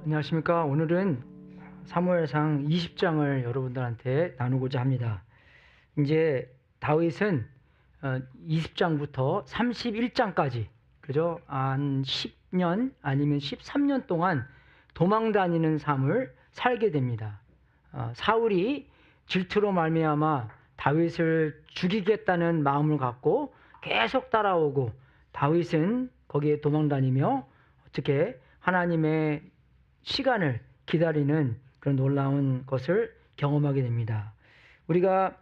안녕하십니까. 오늘은 사무엘상 20장을 여러분들한테 나누고자 합니다. 이제 다윗은 20장부터 31장까지 그죠? 한 10년 아니면 13년 동안 도망 다니는 삶을 살게 됩니다. 사울이 질투로 말미암아 다윗을 죽이겠다는 마음을 갖고 계속 따라오고, 다윗은 거기에 도망 다니며 어떻게 하나님의 시간을 기다리는 그런 놀라운 것을 경험하게 됩니다. 우리가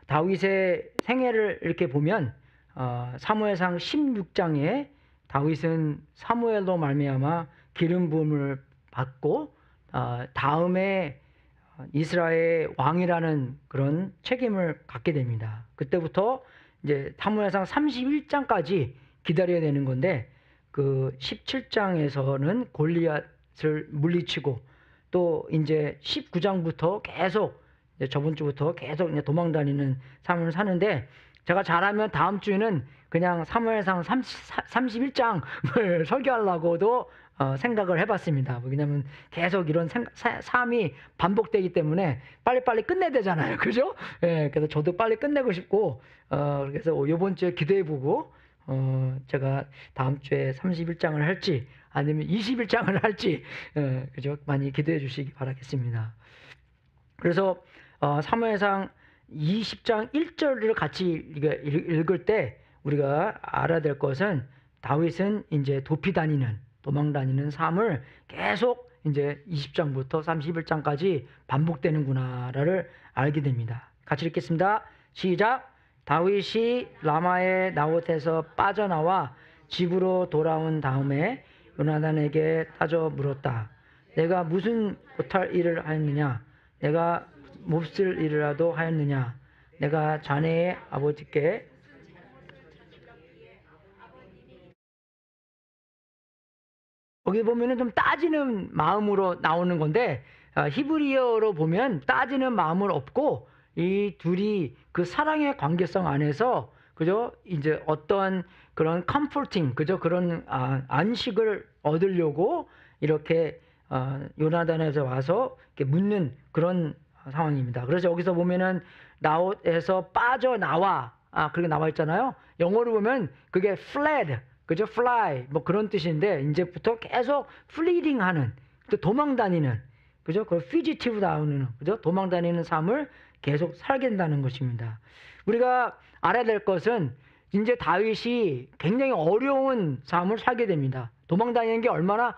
다윗의 생애를 이렇게 보면 사무엘상 16장에 다윗은 사무엘로 말미암아 기름 부음을 받고 다음에 이스라엘 왕이라는 그런 책임을 갖게 됩니다. 그때부터 이제 사무엘상 31장까지 기다려야 되는 건데, 그 17장에서는 골리앗을 물리치고, 또 이제 19장부터 계속 저번 주부터 계속 도망 다니는 삶을 사는데, 제가 잘하면 다음 주에는 그냥 사무엘상 31장을 설교하려고도 생각을 해봤습니다. 왜냐하면 계속 이런 삶이 반복되기 때문에 빨리빨리 끝내야 되잖아요. 그죠? 예, 그래서 저도 빨리 끝내고 싶고, 그래서 이번 주에 기도해보고, 제가 다음 주에 31장을 할지 아니면 21장을 할지, 그죠? 많이 기도해 주시기 바라겠습니다. 그래서 사무엘상 20장 1절을 같이 읽을 때 우리가 알아야 될 것은, 다윗은 이제 도망 다니는 삶을 계속 이제 20장부터 31장까지 반복되는구나를 알게 됩니다. 같이 읽겠습니다. 시작. 다윗이 라마의 나봇에서 빠져나와 집으로 돌아온 다음에 요나단에게 따져 물었다. 내가 무슨 못할 일을 하였느냐? 내가 몹쓸 일이라도 하였느냐? 내가 자네의 아버지께 거기 보면은 좀 따지는 마음으로 나오는 건데, 히브리어로 보면 따지는 마음은 없고, 이 둘이 그 사랑의 관계성 안에서, 그죠? 이제 어떤 그런 컴포팅, 그죠? 그런 안식을 얻으려고 이렇게 요나단에서 와서 이렇게 묻는 그런 상황입니다. 그래서 여기서 보면은 나옷에서 빠져나와, 그렇게 나와 있잖아요. 영어로 보면 그게 fled, 그죠? fly, 뭐 그런 뜻인데, 이제부터 계속 fleeing 하는, 또 도망 다니는, 그죠? 그 fugitive 나오는, 그죠? 도망 다니는 삶을 계속 살게 된다는 것입니다. 우리가 알아야 될 것은, 이제 다윗이 굉장히 어려운 삶을 살게 됩니다. 도망 다니는 게 얼마나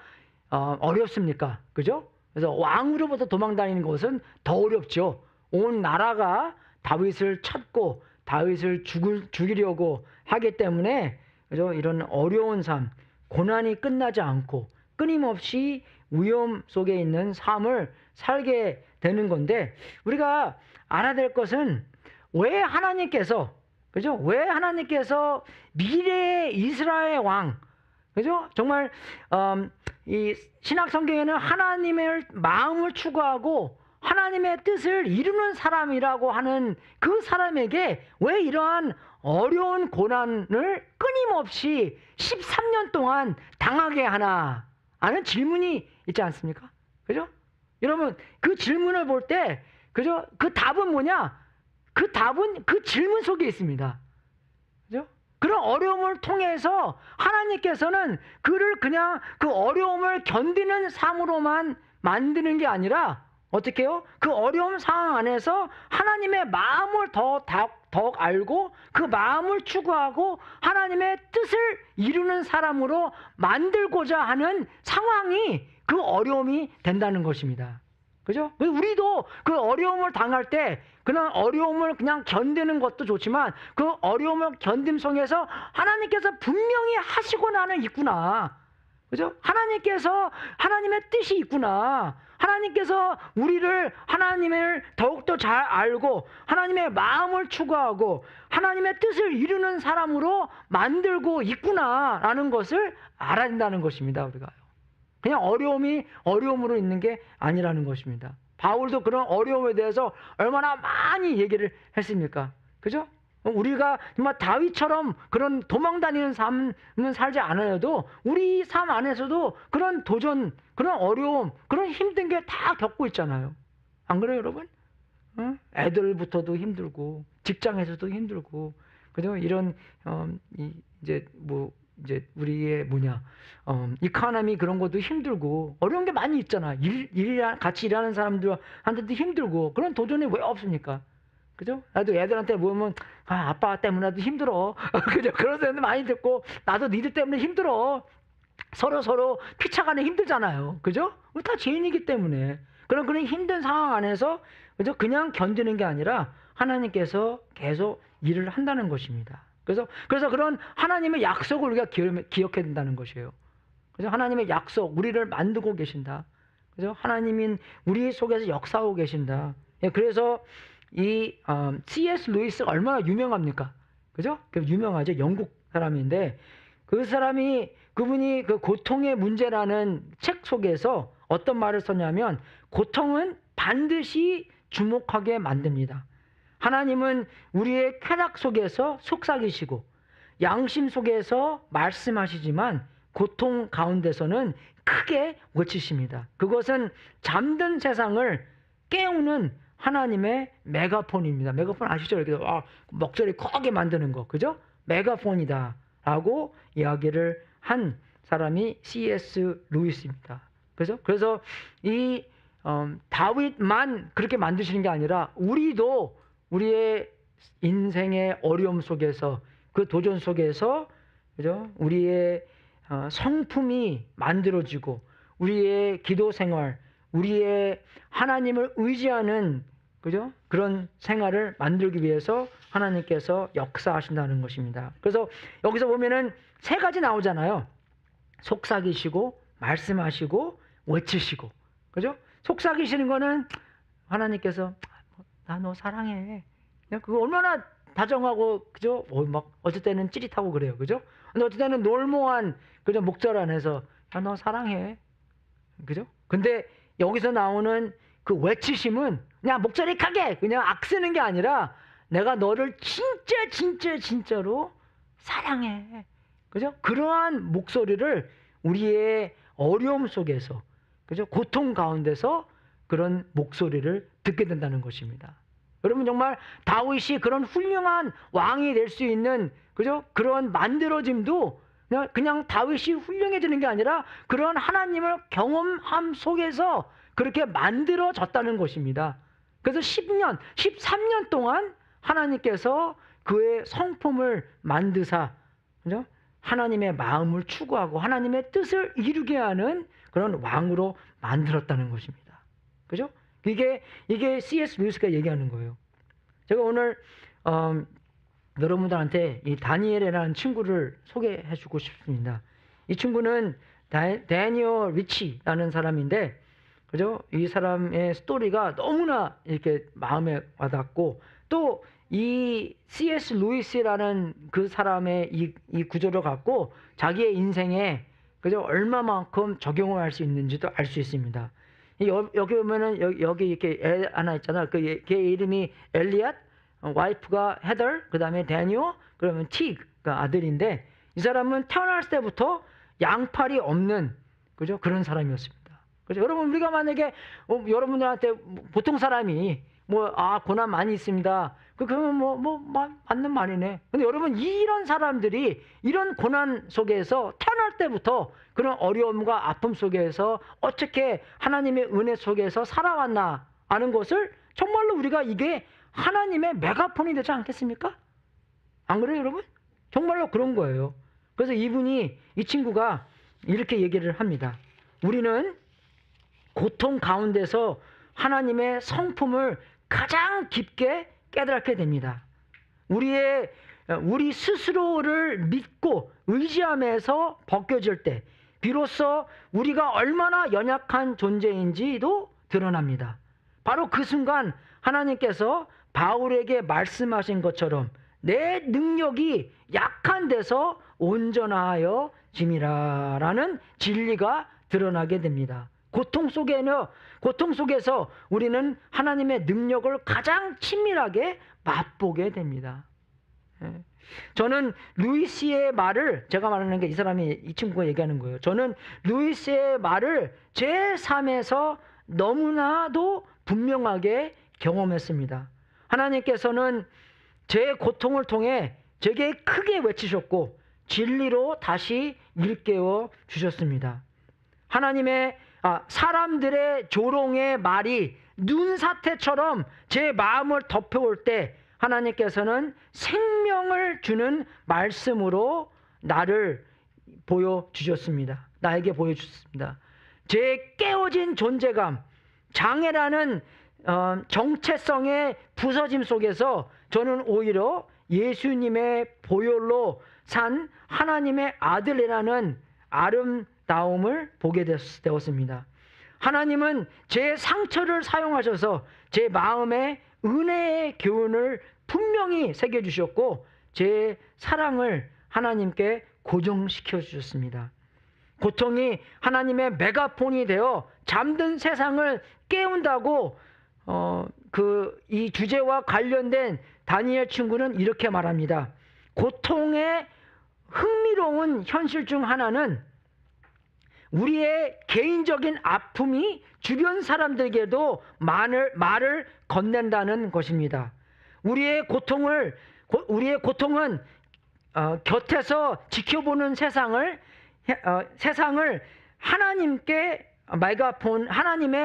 어렵습니까? 그죠? 그래서 왕으로부터 도망 다니는 것은 더 어렵죠. 온 나라가 다윗을 찾고 다윗을 죽이려고 하기 때문에, 그죠? 이런 어려운 삶, 고난이 끝나지 않고 끊임없이 위험 속에 있는 삶을 살게 되는 건데, 우리가 알아야 될 것은, 왜 하나님께서, 그죠? 왜 하나님께서 미래의 이스라엘 왕, 그죠? 정말 이 신약 성경에는 하나님의 마음을 추구하고 하나님의 뜻을 이루는 사람이라고 하는 그 사람에게 왜 이러한 어려운 고난을 끊임없이 13년 동안 당하게 하나 하는 질문이 있지 않습니까? 그죠? 여러분, 그 질문을 볼 때, 그죠? 그 답은 뭐냐? 그 답은 그 질문 속에 있습니다. 그죠? 그런 어려움을 통해서 하나님께서는 그를 그냥 그 어려움을 견디는 삶으로만 만드는 게 아니라, 어떻게 해요? 그 어려운 상황 안에서 하나님의 마음을 더욱 알고 그 마음을 추구하고 하나님의 뜻을 이루는 사람으로 만들고자 하는 상황이 그 어려움이 된다는 것입니다. 그죠? 우리도 그 어려움을 당할 때 그런 어려움을 그냥 견디는 것도 좋지만, 그 어려움을 견딤 속에서 하나님께서 분명히 하시고 나는 있구나. 그죠? 하나님께서 하나님의 뜻이 있구나. 하나님께서 우리를 하나님을 더욱더 잘 알고 하나님의 마음을 추구하고 하나님의 뜻을 이루는 사람으로 만들고 있구나라는 것을 알아야 된다는 것입니다. 우리가 그냥 어려움이 어려움으로 있는 게 아니라는 것입니다. 바울도 그런 어려움에 대해서 얼마나 많이 얘기를 했습니까? 그죠? 우리가 정말 다윗처럼 그런 도망 다니는 삶은 살지 않아도 우리 삶 안에서도 그런 도전, 그런 어려움, 그런 힘든 게 다 겪고 있잖아요. 안 그래요, 여러분? 애들부터도 힘들고 직장에서도 힘들고, 그죠? 이런 이제 우리의 이코노미 그런 것도 힘들고 어려운 게 많이 있잖아. 같이 일하는 사람들한테도 힘들고 그런 도전이 왜 없습니까? 그죠? 나도 애들한테 보면 아빠 때문에도 힘들어. 그죠? 그런 사람들 많이 듣고 나도 니들 때문에 힘들어. 서로 피차간에 힘들잖아요. 그죠? 우리 다 죄인이기 때문에 그런 힘든 상황 안에서 그죠? 그냥 견디는 게 아니라 하나님께서 계속 일을 한다는 것입니다. 그래서 그런 하나님의 약속을 우리가 기억해야 된다는 것이에요. 그래서 하나님의 약속, 우리를 만들고 계신다. 그래서 하나님인 우리 속에서 역사하고 계신다. 그래서 이 C.S. 루이스가 얼마나 유명합니까? 그죠? 유명하죠. 영국 사람인데 그분이 그 고통의 문제라는 책 속에서 어떤 말을 썼냐면 고통은 반드시 주목하게 만듭니다. 하나님은 우리의 쾌락 속에서 속삭이시고 양심 속에서 말씀하시지만 고통 가운데서는 크게 외치십니다. 그것은 잠든 세상을 깨우는 하나님의 메가폰입니다. 메가폰 아시죠? 이렇게 목소리 크게 만드는 거, 그죠? 메가폰이다 라고 이야기를 한 사람이 C.S. 루이스입니다. 그래서 이 다윗만 그렇게 만드시는 게 아니라 우리도 우리의 인생의 어려움 속에서 그 도전 속에서, 그죠? 우리의 성품이 만들어지고 우리의 기도 생활, 우리의 하나님을 의지하는, 그죠? 그런 생활을 만들기 위해서 하나님께서 역사하신다는 것입니다. 그래서 여기서 보면은 세 가지 나오잖아요. 속삭이시고 말씀하시고 외치시고, 그죠? 속삭이시는 거는 하나님께서 나 너 사랑해. 그거 얼마나 다정하고, 그죠? 막 어쩔 때는 찌릿하고 그래요, 그죠? 근데 어쩔 때는 놀모한, 그죠? 목절 안에서 너 사랑해, 그죠? 근데 여기서 나오는 그 외치심은 그냥 목소리 크게 그냥 악쓰는 게 아니라 내가 너를 진짜로 사랑해, 그죠? 그러한 목소리를 우리의 어려움 속에서, 그죠? 고통 가운데서 그런 목소리를 듣게 된다는 것입니다. 여러분, 정말 다윗이 그런 훌륭한 왕이 될 수 있는, 그죠? 그런 만들어짐도 그냥 다윗이 훌륭해지는 게 아니라 그런 하나님을 경험함 속에서 그렇게 만들어졌다는 것입니다. 그래서 10년, 13년 동안 하나님께서 그의 성품을 만드사, 그죠? 하나님의 마음을 추구하고 하나님의 뜻을 이루게 하는 그런 왕으로 만들었다는 것입니다. 그죠? 이게 C.S. 루이스가 얘기하는 거예요. 제가 오늘 여러분들한테 이 다니엘이라는 친구를 소개해 주고 싶습니다. 이 친구는 데니얼 리치라는 사람인데, 그죠? 이 사람의 스토리가 너무나 이렇게 마음에 와닿고, 또 이 C.S. 루이스라는 그 사람의 이 구조를 갖고 자기의 인생에, 그죠? 얼마만큼 적용을 할 수 있는지도 알 수 있습니다. 여기 보면은 여기 이렇게 애 하나 있잖아. 걔 이름이 엘리엇, 와이프가 헤더, 그 다음에 데니얼, 그러면 틱가 아들인데, 이 사람은 태어났을 때부터 양팔이 없는, 그죠? 그런 사람이었습니다. 그죠? 여러분, 우리가 만약에 여러분들한테 보통 사람이 고난 많이 있습니다. 그러면 맞는 말이네. 근데 여러분, 이런 사람들이 이런 고난 속에서 태어날 때부터 그런 어려움과 아픔 속에서 어떻게 하나님의 은혜 속에서 살아왔나 하는 것을 정말로 우리가 이게 하나님의 메가폰이 되지 않겠습니까? 안 그래요, 여러분? 정말로 그런 거예요. 그래서 이 친구가 이렇게 얘기를 합니다. 우리는 고통 가운데서 하나님의 성품을 가장 깊게 깨닫게 됩니다. 우리 스스로를 믿고 의지함에서 벗겨질 때 비로소 우리가 얼마나 연약한 존재인지도 드러납니다. 바로 그 순간 하나님께서 바울에게 말씀하신 것처럼 내 능력이 약한 데서 온전하여 짐이라라는 진리가 드러나게 됩니다. 고통 속에서 우리는 하나님의 능력을 가장 친밀하게 맛보게 됩니다. 저는 루이스의 말을, 제가 말하는 게 이 친구가 얘기하는 거예요. 저는 루이스의 말을 제 삶에서 너무나도 분명하게 경험했습니다. 하나님께서는 제 고통을 통해 제게 크게 외치셨고 진리로 다시 일깨워 주셨습니다. 사람들의 조롱의 말이 눈사태처럼 제 마음을 덮여올 때 하나님께서는 생명을 주는 말씀으로 나에게 보여주셨습니다. 제 깨어진 존재감, 장애라는 정체성의 부서짐 속에서 저는 오히려 예수님의 보혈로 산 하나님의 아들이라는 아름다움을 보게 되었습니다. 하나님은 제 상처를 사용하셔서 제 마음에 은혜의 교훈을 분명히 새겨주셨고 제 사랑을 하나님께 고정시켜 주셨습니다. 고통이 하나님의 메가폰이 되어 잠든 세상을 깨운다고 이 주제와 관련된 다니엘 친구는 이렇게 말합니다. 고통의 흥미로운 현실 중 하나는 우리의 개인적인 아픔이 주변 사람들에게도 말을 건넨다는 것입니다. 우리의 고통은 곁에서 지켜보는 세상을 하나님의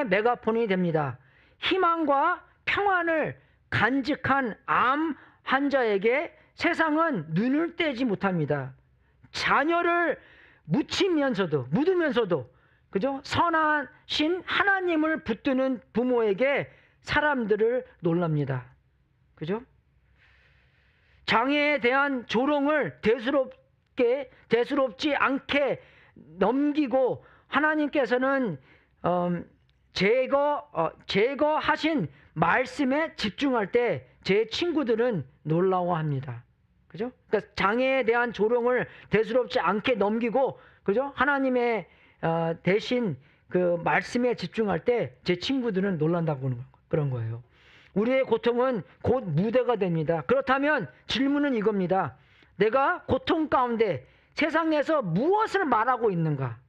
메가폰이 됩니다. 희망과 평안을 간직한 암 환자에게 세상은 눈을 떼지 못합니다. 자녀를 묻으면서도 그죠? 선하신 하나님을 붙드는 부모에게 사람들을 놀랍니다. 그죠? 장애에 대한 조롱을 대수롭지 않게 넘기고 하나님께서는 제거하신 말씀에 집중할 때 제 친구들은 놀라워합니다. 그죠? 그러니까 장애에 대한 조롱을 대수롭지 않게 넘기고, 그죠? 하나님의 대신 그 말씀에 집중할 때 제 친구들은 놀란다고 그런 거예요. 우리의 고통은 곧 무대가 됩니다. 그렇다면 질문은 이겁니다. 내가 고통 가운데 세상에서 무엇을 말하고 있는가?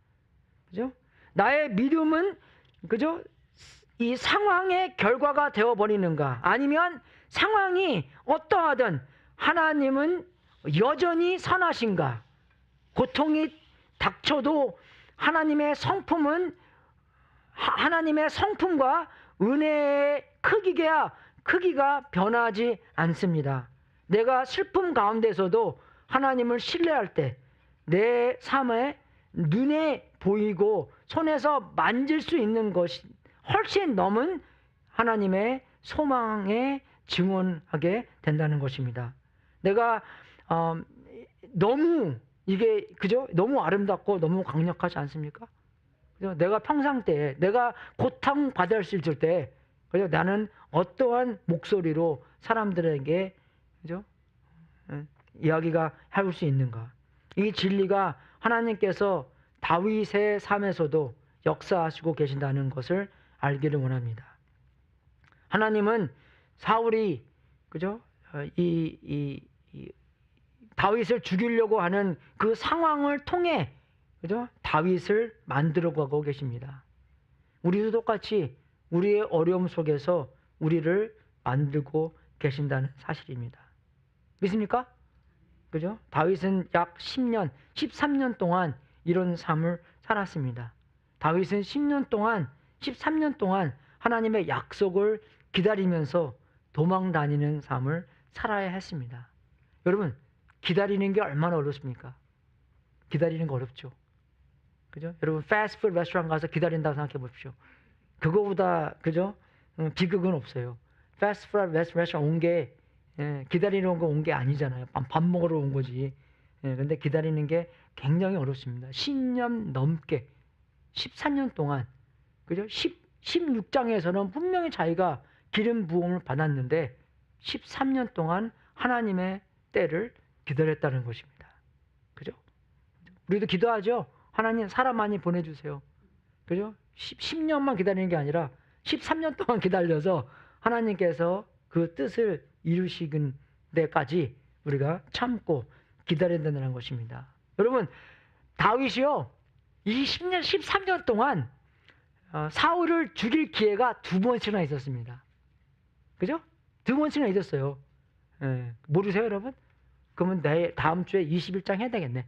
그죠? 나의 믿음은, 그죠? 이 상황의 결과가 되어버리는가? 아니면 상황이 어떠하든 하나님은 여전히 선하신가? 고통이 닥쳐도 하나님의 성품과 은혜의 크기가 변하지 않습니다. 내가 슬픔 가운데서도 하나님을 신뢰할 때 내 삶에 눈에 보이고 손에서 만질 수 있는 것이 훨씬 넘은 하나님의 소망에 증언하게 된다는 것입니다. 내가 너무 이게 그죠? 너무 아름답고 너무 강력하지 않습니까? 그죠? 내가 평상 때에 내가 고통 받을 수 있을 때 그죠? 나는 어떠한 목소리로 사람들에게 그죠? 이야기가 할 수 있는가? 이 진리가 하나님께서 다윗의 삶에서도 역사하시고 계신다는 것을 알기를 원합니다. 하나님은 사울이 그죠? 다윗을 죽이려고 하는 그 상황을 통해 그죠? 다윗을 만들어 가고 계십니다. 우리도 똑같이 우리의 어려움 속에서 우리를 만들고 계신다는 사실입니다. 믿습니까? 그죠? 다윗은 약 13년 동안 이런 삶을 살았습니다. 다윗은 13년 동안 하나님의 약속을 기다리면서 도망 다니는 삶을 살아야 했습니다. 여러분, 기다리는 게 얼마나 어렵습니까? 기다리는 거 어렵죠. 그죠? 여러분, 패스트푸드 레스토랑 가서 기다린다고 생각해 보십시오. 그거보다, 그죠? 비극은 없어요. 패스트푸드 레스토랑 온 게, 기다리는 거 온 게 아니잖아요. 밥 먹으러 온 거지. 근데 기다리는 게 굉장히 어렵습니다. 10년 넘게, 14년 동안, 그죠? 16장에서는 분명히 자기가 기름 부음을 받았는데 13년 동안 하나님의 때를 기다렸다는 것입니다. 그죠? 우리도 기도하죠. 하나님 사람 많이 보내주세요. 그죠? 10년만 기다리는 게 아니라 13년 동안 기다려서 하나님께서 그 뜻을 이루시는 데까지 우리가 참고 기다려야 된다는 것입니다. 여러분, 다윗이요, 이 10년, 13년 동안 사울을 죽일 기회가 2번씩이나 있었습니다. 그죠? 2번씩이나 있었어요. 예, 모르세요, 여러분? 그러면 다음 주에 21장 해야 되겠네.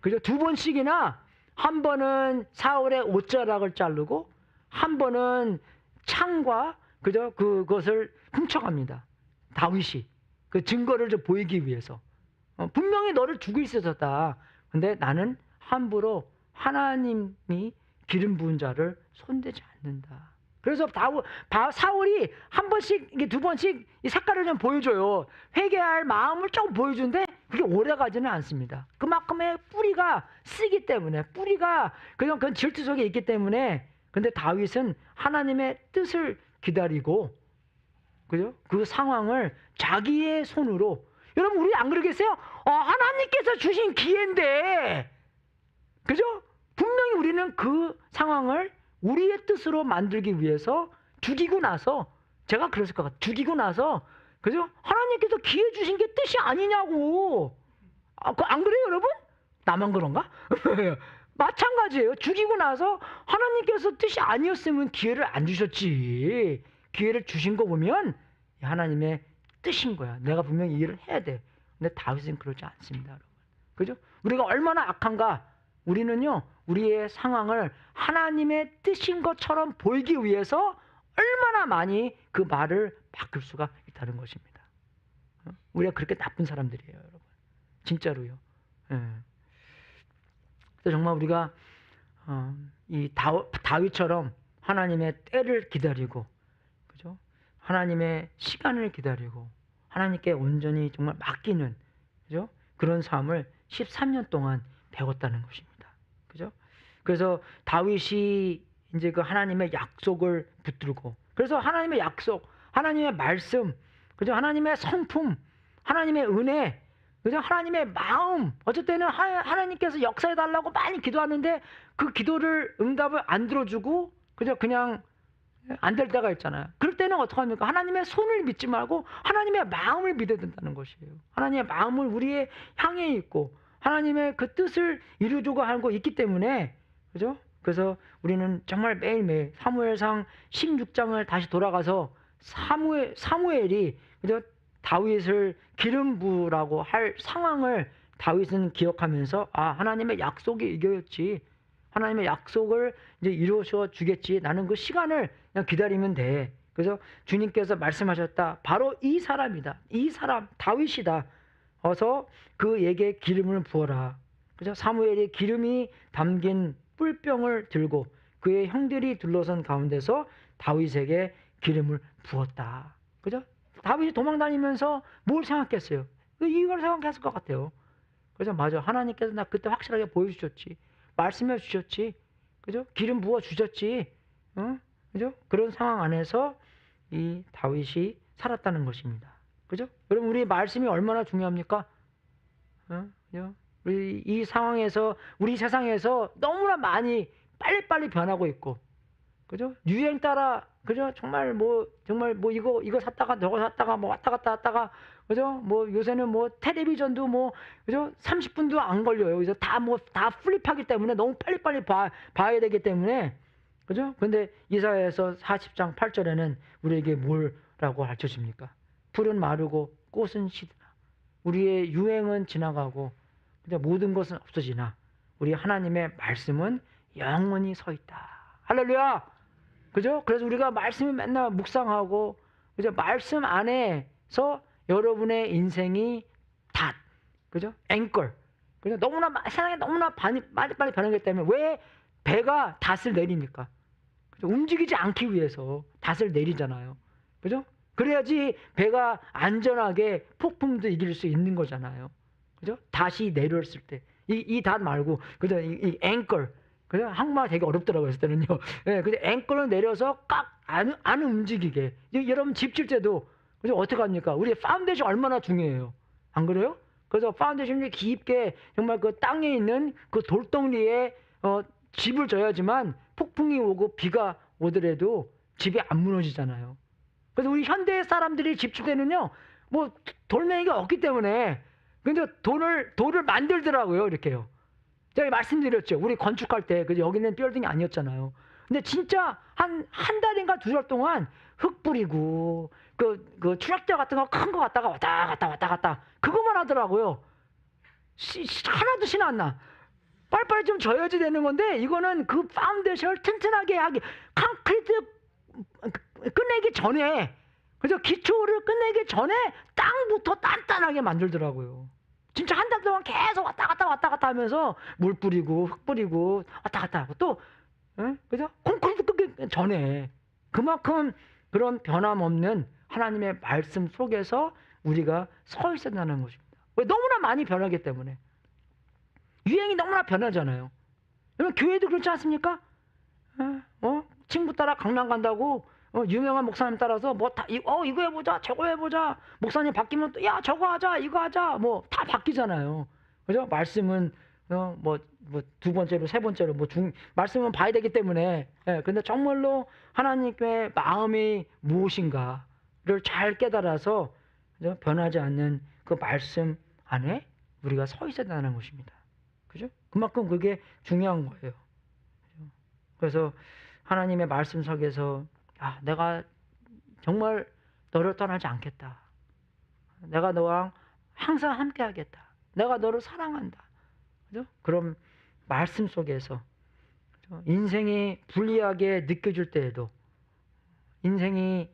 그죠? 2번씩이나, 한 번은 사울의 옷자락을 자르고, 한 번은 창과, 그죠? 그것을 훔쳐갑니다. 다윗이. 그 증거를 좀 보이기 위해서. 분명히 너를 죽일 수 있었다. 근데 나는 함부로 하나님이 기름 부은 자를 손대지 않는다. 그래서 사울이 한 번씩, 이게 2번씩 이 색깔을 좀 보여줘요. 회개할 마음을 조금 보여주는데 그게 오래 가지는 않습니다. 그만큼의 뿌리가 쓰기 때문에, 뿌리가 그건 질투 속에 있기 때문에. 근데 다윗은 하나님의 뜻을 기다리고, 그죠? 그 상황을 자기의 손으로, 여러분, 우리 안 그러겠어요? 하나님께서 주신 기회인데, 그죠? 분명히 우리는 그 상황을 우리의 뜻으로 만들기 위해서 죽이고 나서, 제가 그랬을 것 같아요. 죽이고 나서, 그죠? 하나님께서 기회 주신 게 뜻이 아니냐고. 안 그래요, 여러분? 나만 그런가? 마찬가지예요. 죽이고 나서 하나님께서 뜻이 아니었으면 기회를 안 주셨지. 기회를 주신 거 보면 하나님의 뜻인 거야. 내가 분명히 이 일을 해야 돼. 근데 다윗은 그러지 않습니다, 여러분. 그죠? 우리가 얼마나 악한가? 우리는요, 우리의 상황을 하나님의 뜻인 것처럼 보이기 위해서 얼마나 많이 그 말을 바꿀 수가 있다는 것입니다. 우리가 그렇게 나쁜 사람들이에요, 여러분. 진짜로요. 그래서 정말 우리가 이 다윗처럼 하나님의 때를 기다리고, 그죠? 하나님의 시간을 기다리고 하나님께 온전히 정말 맡기는, 그죠? 그런 삶을 13년 동안 배웠다는 것입니다. 그죠? 그래서 다윗이 이제 그 하나님의 약속을 붙들고, 그래서 하나님의 약속, 하나님의 말씀, 그죠? 하나님의 성품, 하나님의 은혜, 그죠? 하나님의 마음, 어쩔 때는 하나님께서 역사해 달라고 많이 기도하는데 그 기도를 응답을 안 들어주고, 그죠? 그냥 안 될 때가 있잖아요. 그럴 때는 어떡합니까? 하나님의 손을 믿지 말고 하나님의 마음을 믿어야 된다는 것이에요. 하나님의 마음을 우리의 향해 있고 하나님의 그 뜻을 이루려고 하고 있기 때문에, 그죠? 그래서 우리는 정말 매일매일 사무엘상 16장을 다시 돌아가서 사무엘이, 그죠? 다윗을 기름 부으라고 할 상황을 다윗은 기억하면서, 하나님의 약속이 이거였지. 하나님의 약속을 이제 이루어 주겠지. 나는 그 시간을 그냥 기다리면 돼. 그래서 주님께서 말씀하셨다. 바로 이 사람이다. 이 사람 다윗이다. 어서 그에게 기름을 부어라. 그죠? 사무엘이 기름이 담긴 뿔병을 들고 그의 형들이 둘러선 가운데서 다윗에게 기름을 부었다. 그죠? 다윗이 도망다니면서 뭘 생각했어요? 이걸 생각했을 것 같아요. 그래서 맞아, 하나님께서 나 그때 확실하게 보여주셨지. 말씀해 주셨지. 그죠? 기름 부어 주셨지. 그죠? 그런 상황 안에서 이 다윗이 살았다는 것입니다. 그죠? 여러분, 우리 말씀이 얼마나 중요합니까? 그죠? 우리 이 상황에서, 우리 세상에서 너무나 많이 빨리빨리 변하고 있고, 그죠? 유행 따라, 그죠? 정말 뭐 이거 샀다가 저거 샀다가 뭐 왔다 갔다 하다가, 그죠? 뭐 요새는 뭐 텔레비전도 뭐, 그죠? 30분도 안 걸려요. 그래서 다 플립하기 때문에 너무 빨리빨리 봐야 되기 때문에, 그죠? 근데 이사야에서 40장 8절에는 우리에게 뭐라고 가르쳐 줍니까? 풀은 마르고 꽃은 시드나. 우리의 유행은 지나가고, 그죠? 모든 것은 없어지나 우리 하나님의 말씀은 영원히 서 있다. 할렐루야! 그죠? 그래서 우리가 말씀을 맨날 묵상하고, 그죠? 말씀 안에서 여러분의 인생이 그죠? 앵콜. 그죠? 세상에 너무나 많이 변하기 때문에 왜 배가 닷을 내립니까? 그죠? 움직이지 않기 위해서 닷을 내리잖아요. 그죠? 그래야지 배가 안전하게 폭풍도 이길 수 있는 거잖아요. 그죠? 닷이 내렸을 때. 이 닷 말고, 그죠? 이 앵콜. 그죠? 한국말 되게 어렵더라고요, 그랬을 때는요. 예, 근데 앵콜을 내려서 안 움직이게. 여러분 집 질 때도, 그죠? 어떻게 합니까? 우리 파운데이션 얼마나 중요해요. 안 그래요? 그래서 파운데이션이 깊게 정말 그 땅에 있는 그 돌덩이에 집을 져야지만 폭풍이 오고 비가 오더라도 집이 안 무너지잖아요. 그래서 우리 현대 사람들이 집주대는요, 뭐 돌멩이가 없기 때문에 근데 돌을 만들더라고요, 이렇게요. 제가 말씀드렸죠. 우리 건축할 때 여기는 빌딩이 아니었잖아요. 근데 진짜 한 달인가 2달 동안 흙 뿌리고 그 트랙터 같은 거 큰 거 갖다가 왔다 갔다 그것만 하더라고요. 하나도 신 안 나. 빨리빨리 좀 져야지 되는 건데 이거는 그 파운데이션을 튼튼하게 하기, 콘크리트 끝내기 전에, 그래서 기초를 끝내기 전에 땅부터 단단하게 만들더라고요. 진짜 한 달 동안 계속 왔다 갔다 하면서 물 뿌리고 흙 뿌리고 왔다 갔다 하고 또, 그죠? 콘크리트 끝내기 전에. 그만큼 그런 변함없는 하나님의 말씀 속에서 우리가 서 있어야 한다는 것입니다. 왜? 너무나 많이 변하기 때문에. 유행이 너무나 변하잖아요. 여러분, 교회도 그렇지 않습니까? 친구 따라 강남 간다고 유명한 목사님 따라서 이거 해보자 저거 해보자, 목사님 바뀌면 또 야 저거 하자 이거 하자, 뭐 다 바뀌잖아요. 그죠? 말씀은 뭐 두 번째로 세 번째로 말씀은 봐야 되기 때문에. 근데 정말로 하나님의 마음이 무엇인가를 잘 깨달아서, 그죠? 변하지 않는 그 말씀 안에 우리가 서 있어야 한다는 것입니다. 그죠? 그만큼 그게 중요한 거예요. 그래서 하나님의 말씀 속에서 내가 정말 너를 떠나지 않겠다. 내가 너랑 항상 함께 하겠다. 내가 너를 사랑한다. 그죠? 그런 말씀 속에서, 그죠? 인생이 불리하게 느껴질 때에도, 인생이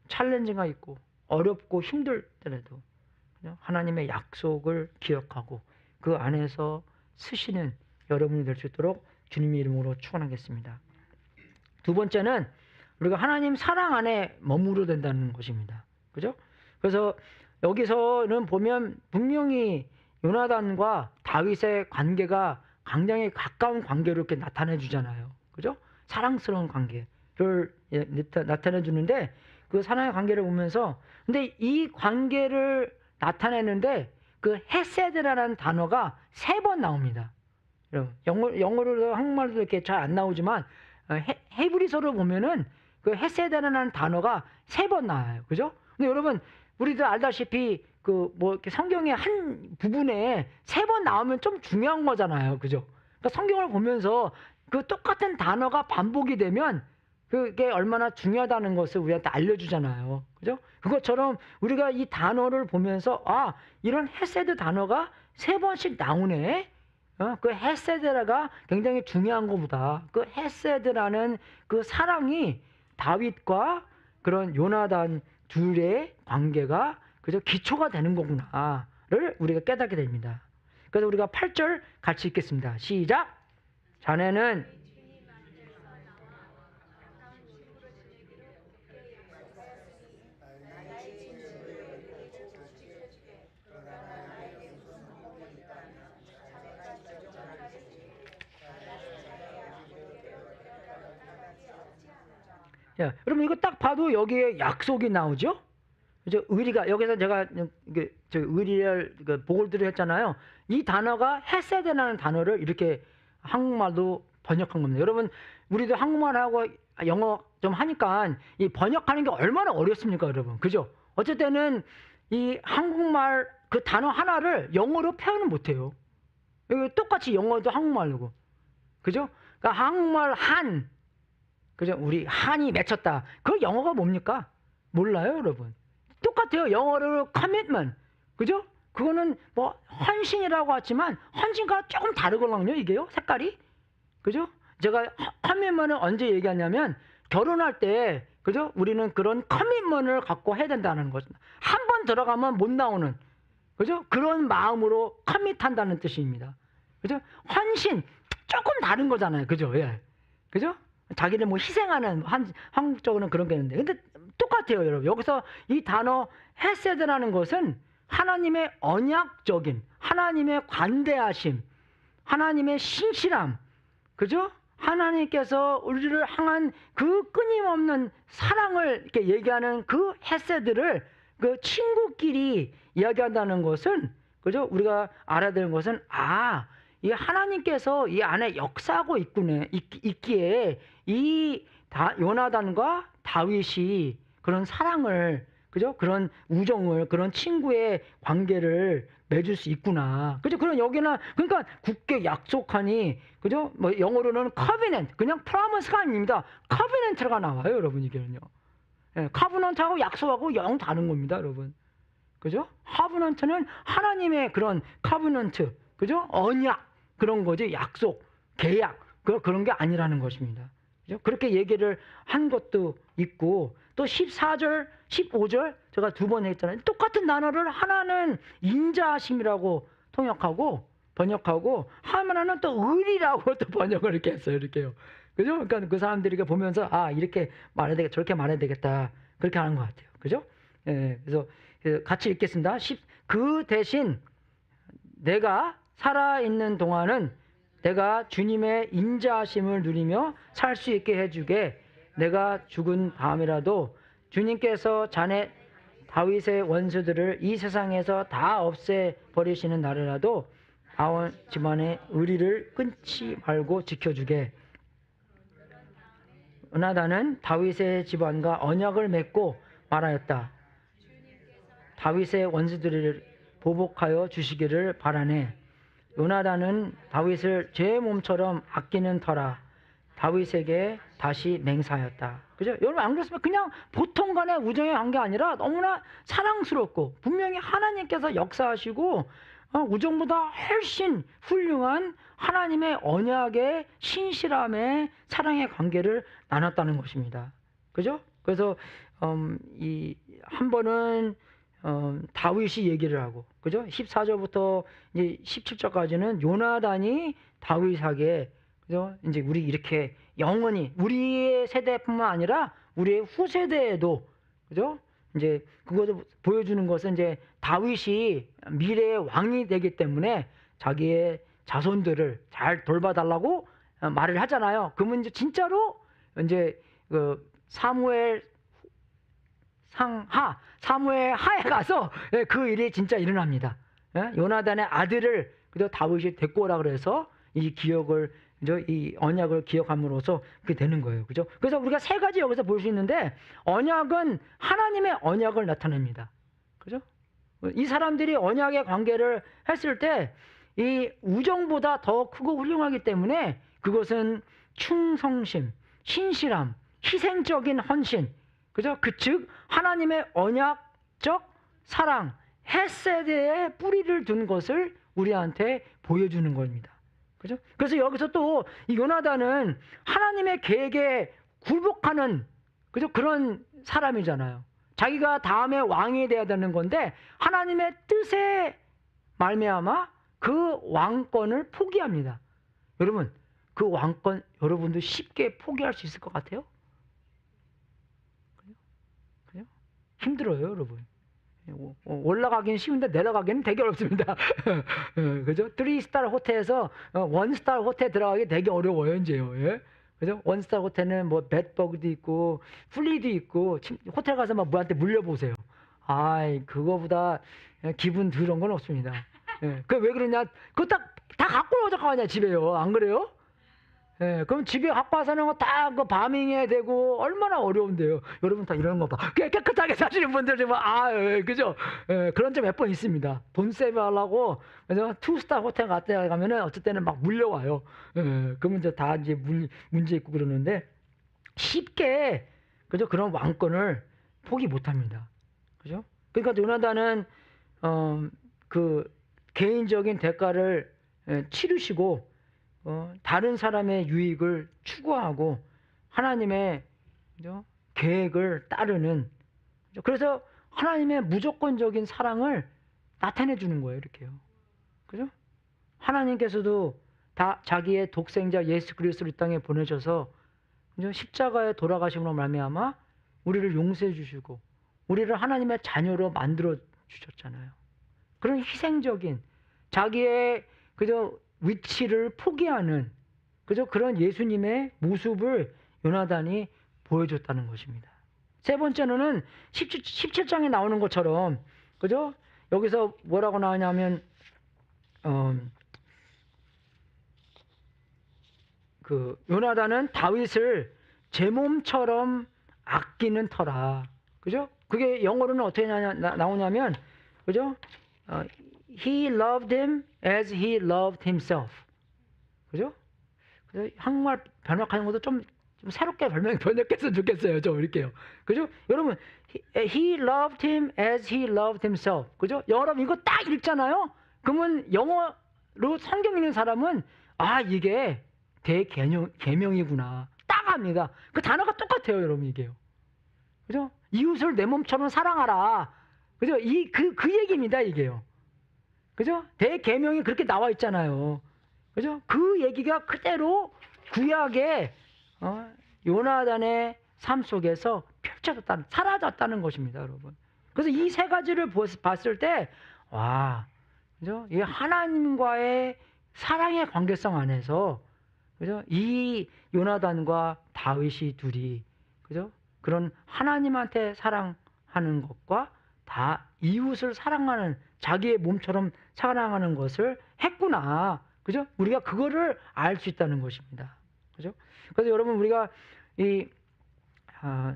챌린지가 있고 어렵고 힘들 때에도, 그죠? 하나님의 약속을 기억하고 그 안에서 쓰시는 여러분이 될 수 있도록 주님의 이름으로 축원하겠습니다. 두 번째는 우리가 하나님 사랑 안에 머무르야 된다는 것입니다. 그죠? 그래서 여기서는 보면 분명히 요나단과 다윗의 관계가 굉장히 가까운 관계로 이렇게 나타내 주잖아요. 그죠? 사랑스러운 관계를 나타내 주는데, 그 사랑의 관계를 보면서, 근데 이 관계를 나타내는데 그 헤세드라는 단어가 3번 나옵니다. 영어로 한국말도 이렇게 잘 안 나오지만 헤브리서로 보면은 그 헤세드라는 단어가 3번 나와요. 그죠? 근데 여러분, 우리도 알다시피 이렇게 성경의 한 부분에 3번 나오면 좀 중요한 거잖아요. 그죠? 그러니까 성경을 보면서 그 똑같은 단어가 반복이 되면 그게 얼마나 중요하다는 것을 우리한테 알려주잖아요. 그죠? 그것처럼 우리가 이 단어를 보면서 이런 헤세드 단어가 3번씩 나오네. 그 헤세드가 굉장히 중요한 것보다 그 헤세드라는 그 사랑이 다윗과 그런 요나단 둘의 관계가 그저 기초가 되는 거구나를 우리가 깨닫게 됩니다. 그래서 우리가 8절 같이 읽겠습니다. 시작. 자네는 여러분, 이거 딱 봐도 여기에 약속이 나오죠? 그죠? 의리가, 여기서 제가 의리를 보글드를 했잖아요. 이 단어가 헤세드라는 단어를 이렇게 한국말로 번역한 겁니다. 여러분, 우리도 한국말하고 영어 좀 하니까 이 번역하는 게 얼마나 어렵습니까, 여러분? 그죠? 어쨌든 이 한국말 그 단어 하나를 영어로 표현을 못 해요. 똑같이 영어도 한국말로. 그죠? 그러니까 한국말 그죠? 우리 한이 맺혔다. 그 영어가 뭡니까? 몰라요, 여러분. 똑같아요. 영어로 commitment. 그죠? 그거는 뭐 헌신이라고 하지만 헌신과 조금 다르거든요, 이게요. 색깔이. 그죠? 제가 commitment을 언제 얘기하냐면 결혼할 때, 그죠? 우리는 그런 commitment을 갖고 해야 된다는 거죠. 한 번 들어가면 못 나오는, 그죠? 그런 마음으로 commit한다는 뜻입니다. 그죠? 헌신 조금 다른 거잖아요. 그죠? 예. 그죠? 자기를 뭐 희생하는, 한국적으로는 그런 게 있는데, 근데 똑같아요, 여러분. 여기서 이 단어 헤세드라는 것은 하나님의 언약적인, 하나님의 관대하심, 하나님의 신실함, 그죠? 하나님께서 우리를 향한 그 끊임없는 사랑을 이렇게 얘기하는 그 헤세드를 그 친구끼리 이야기한다는 것은, 그죠? 우리가 알아야 되는 것은, 이 하나님께서 이 안에 역사하고 있기에 이 요나단과 다윗이 그런 사랑을, 그죠? 그런 우정을, 그런 친구의 관계를 맺을 수 있구나. 그죠? 그런 여기는, 그러니까 굳게 약속하니, 그죠? 뭐 영어로는 covenant, 그냥 promise가 아닙니다. covenant가 나와요, 여러분, 이게는요. 예, covenant하고 약속하고 영 다른 겁니다, 여러분. 그죠? covenant는 하나님의 그런 covenant, 그죠? 언약, 그런 거지, 약속, 계약, 그런 게 아니라는 것입니다. 그죠? 그렇게 얘기를 한 것도 있고, 또 14절, 15절, 제가 두 번 했잖아요. 똑같은 단어를 하나는 인자하심이라고 번역하고, 하나는 또 의리라고 또 번역을 이렇게 했어요. 이렇게요. 그죠? 그러니까 그 사람들이 보면서, 아, 이렇게 말해야 되겠다, 저렇게 말해야 되겠다. 그렇게 하는 것 같아요. 그죠? 예, 그래서 같이 읽겠습니다. 그 대신 내가 살아있는 동안은 내가 주님의 인자하심을 누리며 살 수 있게 해주게. 내가 죽은 밤이라도 주님께서 자네 다윗의 원수들을 이 세상에서 다 없애버리시는 날이라도 아온 집안의 의리를 끊지 말고 지켜주게. 요나단은 다윗의 집안과 언약을 맺고 말하였다. 다윗의 원수들을 보복하여 주시기를 바라네. 요나단은 다윗을 제 몸처럼 아끼는 터라 다윗에게 다시 맹세하였다. 그죠? 여러분 안 그렇습니까? 그냥 보통 간의 우정의 관계 아니라 너무나 사랑스럽고 분명히 하나님께서 역사하시고 우정보다 훨씬 훌륭한 하나님의 언약의 신실함의 사랑의 관계를 나눴다는 것입니다. 그죠? 그래서 이 한 번은 다윗이 얘기를 하고, 그죠? 14절부터 이제 17절까지는 요나단이 다윗에게, 그죠? 이제 우리 이렇게 영원히 우리의 세대뿐만 아니라 우리의 후세대에도, 그죠? 이제 그것을 보여주는 것은 이제 다윗이 미래의 왕이 되기 때문에 자기의 자손들을 잘 돌봐달라고 말을 하잖아요. 그러면 이제 진짜로 이제 그 사무엘 하에 가서 그 일이 진짜 일어납니다. 요나단의 아들을 그저 다윗이 데리고 오라 그래서 이 기억을, 이 언약을 기억함으로써 그게 되는 거예요. 그죠? 그래서 우리가 세 가지 여기서 볼 수 있는데, 언약은 하나님의 언약을 나타냅니다. 그죠? 이 사람들이 언약의 관계를 했을 때 이 우정보다 더 크고 훌륭하기 때문에 그것은 충성심, 신실함, 희생적인 헌신, 그죠? 즉 하나님의 언약적 사랑, 헤세드에 뿌리를 둔 것을 우리한테 보여주는 겁니다. 그죠? 그래서 여기서 또 이 요나단은 하나님의 계획에 굴복하는, 그죠? 그런 사람이잖아요. 자기가 다음에 왕이 돼야 되는 건데 하나님의 뜻에 말미암아 그 왕권을 포기합니다. 여러분, 그 왕권 여러분도 쉽게 포기할 수 있을 것 같아요? 힘들어요, 여러분. 올라가기는 쉬운데 내려가기는 되게 어렵습니다. 그죠? 3스타 호텔에서 1스타 호텔 들어가기 되게 어려워요, 이제요. 예? 그죠? 1스타 호텔은 뭐 bedbug도 있고 플리도 있고 호텔 가서 막 뭐한테 물려보세요. 아이, 그거보다 기분 더러운 건 없습니다. 예. 그 왜 그러냐? 그거 다 갖고 오자고 하냐, 집에요. 안 그래요? 예, 그럼 집에 갖고 와서는 다 그 바밍해야 되고 얼마나 어려운데요. 여러분 다 이런 거 봐. 깨끗하게 사시는 분들 좀 그죠? 예, 그런 점 몇 번 있습니다. 돈 세이브하려고 그래서 투스타 호텔 같은 데 가면은 어쩔 때는 막 물려와요. 예, 그러면 이제 다 이제 문제 있고 그러는데 쉽게, 그죠? 그런 왕권을 포기 못합니다. 그죠? 그러니까 요나단은 그 개인적인 대가를 치르시고 다른 사람의 유익을 추구하고 하나님의, 그죠? 계획을 따르는, 그죠? 그래서 하나님의 무조건적인 사랑을 나타내 주는 거예요, 이렇게요. 그죠? 하나님께서도 다 자기의 독생자 예수 그리스도를 이 땅에 보내셔서, 그죠? 십자가에 돌아가심으로 말미암아 우리를 용서해 주시고 우리를 하나님의 자녀로 만들어 주셨잖아요. 그런 희생적인 자기의, 그죠? 위치를 포기하는, 그죠? 그런 예수님의 모습을 요나단이 보여줬다는 것입니다. 세 번째로는 17장에 나오는 것처럼, 그죠? 여기서 뭐라고 나오냐면 그 요나단은 다윗을 제 몸처럼 아끼는 터라. 그죠? 그게 영어로는 어떻게 나오냐면, 그죠? He loved him as he loved himself. 그죠? 그래서 한국말 번역하는 것도 좀 새롭게 번역했으면 좋겠어요. 좀 이렇게요. 그죠? 여러분, he loved him as he loved himself. 그죠? 여러분 이거 딱 읽잖아요. 그러면 영어로 성경 읽는 사람은 아 이게 대계명이구나. 딱 압니다. 그 단어가 똑같아요, 여러분 이게요. 그죠? 이웃을 내 몸처럼 사랑하라. 그죠? 그 얘기입니다, 이게요. 그죠? 대계명이 그렇게 나와 있잖아요. 그죠? 그 얘기가 그대로 구약의 요나단의 삶 속에서 사라졌다는 것입니다, 여러분. 그래서 이 세 가지를 봤을 때, 와, 그죠? 이 하나님과의 사랑의 관계성 안에서, 그죠? 이 요나단과 다윗이 둘이, 그죠? 그런 하나님한테 사랑하는 것과 다 이웃을 사랑하는, 자기의 몸처럼 사랑하는 것을 했구나. 그죠? 우리가 그거를 알 수 있다는 것입니다. 그죠? 그래서 여러분 우리가 이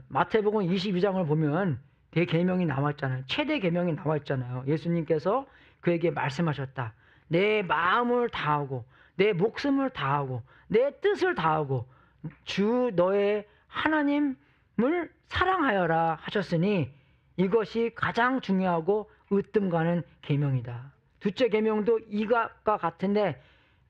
마태복음 22장을 보면 대계명이 나와 있잖아요. 최대 계명이 나와 있잖아요. 예수님께서 그에게 말씀하셨다. 내 마음을 다하고 내 목숨을 다하고 내 뜻을 다하고 주 너의 하나님을 사랑하여라 하셨으니 이것이 가장 중요하고 으뜸 가는 계명이다. 둘째 계명도 이것과 같은데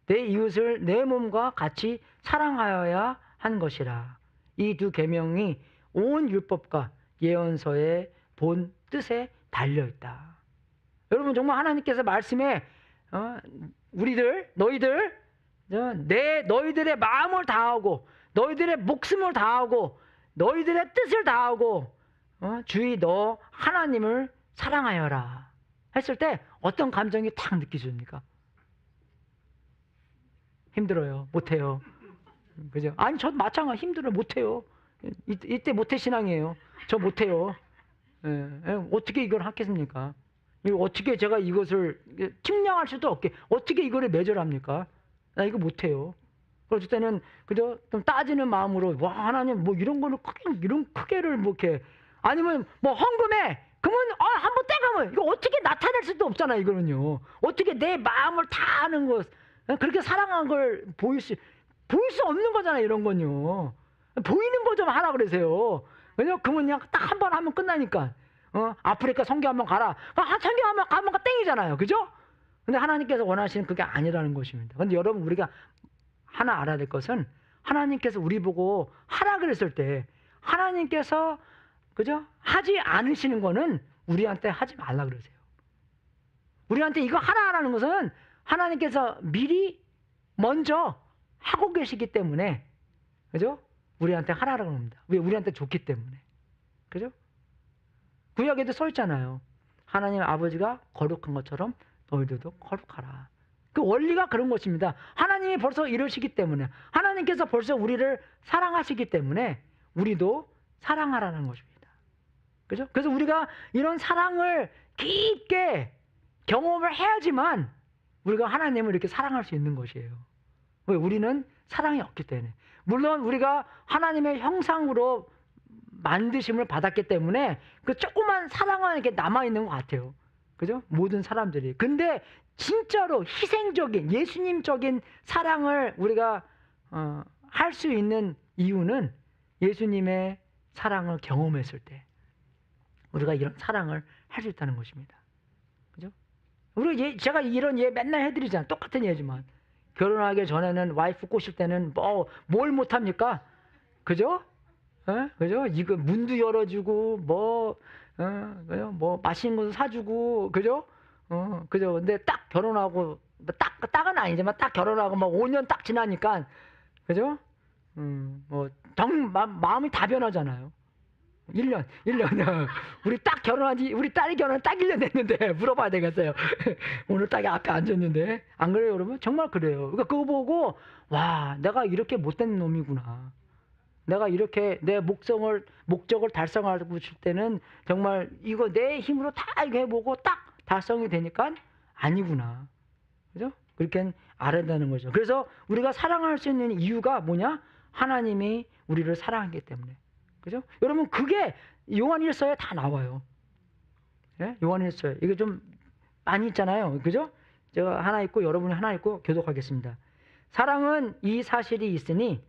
내 이웃을 내 몸과 같이 사랑하여야 한 것이라. 이 두 계명이 온 율법과 예언서의 본 뜻에 달려있다. 여러분 정말 하나님께서 말씀에 너희들의 마음을 다하고 너희들의 목숨을 다하고 너희들의 뜻을 다하고 주의 너 하나님을 사랑하여라 했을 때 어떤 감정이 탁 느껴집니까? 힘들어요. 못해요. 그죠? 아니, 저도 마찬가지 힘들어요. 못해요. 이때 모태신앙이에요. 저 못해요. 어떻게 이걸 하겠습니까? 어떻게 제가 이것을 측량할 수도 없게 어떻게 이거를 매절합니까? 나 이거 못해요. 그럴 때는 그죠? 좀 따지는 마음으로 와 하나님 뭐 이런 거를 이런 크게를 뭐 이렇게 아니면 뭐 헌금해 그러면 한번 떼가면 이거 어떻게 나타낼 수도 없잖아 이거는요. 어떻게 내 마음을 다 아는 것 그렇게 사랑한 걸 보일 수 없는 거잖아요 이런 건요. 보이는 거 좀 하라 그러세요. 왜냐 그러면 그냥 딱 한 번 하면 끝나니까. 아프리카 선교 한번 가라. 선교 한번 가면 땡이잖아요. 그죠? 근데 하나님께서 원하시는 그게 아니라는 것입니다. 근데 여러분 우리가 하나 알아야 될 것은 하나님께서 우리 보고 하라 그랬을 때 하나님께서 그죠? 하지 않으시는 거는 우리한테 하지 말라 그러세요. 우리한테 이거 하라라는 것은 하나님께서 미리 먼저 하고 계시기 때문에 그죠? 우리한테 하라라고 합니다. 왜? 우리한테 좋기 때문에. 그죠? 구약에도 써 있잖아요. 하나님 아버지가 거룩한 것처럼 너희들도 거룩하라. 그 원리가 그런 것입니다. 하나님이 벌써 이러시기 때문에 하나님께서 벌써 우리를 사랑하시기 때문에 우리도 사랑하라는 것입니다. 그죠? 그래서 우리가 이런 사랑을 깊게 경험을 해야지만 우리가 하나님을 이렇게 사랑할 수 있는 것이에요. 왜? 우리는 사랑이 없기 때문에. 물론 우리가 하나님의 형상으로 만드심을 받았기 때문에 그 조그만 사랑은 이렇게 남아있는 것 같아요. 그죠? 모든 사람들이. 근데 진짜로 희생적인 예수님적인 사랑을 우리가 할 수 있는 이유는 예수님의 사랑을 경험했을 때 우리가 이런 사랑을 할 수 있다는 것입니다. 그죠? 제가 이런 예 맨날 해드리잖아요. 똑같은 예지만 결혼하기 전에는 와이프 꼬실 때는 뭘 못합니까? 그죠? 그죠? 이거 문도 열어주고 뭐 맛있는 것도 사주고 그죠? 그죠? 근데 딱 결혼하고 딱은 아니지만 딱 결혼하고 막 5년 딱 지나니까 그죠? 마음이 다 변하잖아요. 1년. 우리 딸이 결혼한 딱 1년 됐는데 물어봐야 되겠어요. 오늘 딸이 앞에 앉았는데 안 그래요, 여러분? 정말 그래요. 그러니까 그거 보고 와, 내가 이렇게 못된 놈이구나. 내가 이렇게 내 목적을 달성하고 싶을 때는 정말 이거 내 힘으로 다 이거 해보고 딱 달성이 되니까 아니구나. 그죠? 그렇게 알아야 되는 거죠. 그래서 우리가 사랑할 수 있는 이유가 뭐냐? 하나님이 우리를 사랑하기 때문에. 그죠? 여러분, 그게 요한일서에 다 나와요. 예? 요한일서에. 이게 좀 많이 있잖아요. 그죠? 제가 하나 있고 여러분이 하나 있고 교독하겠습니다. 사랑은 이 사실이 있으니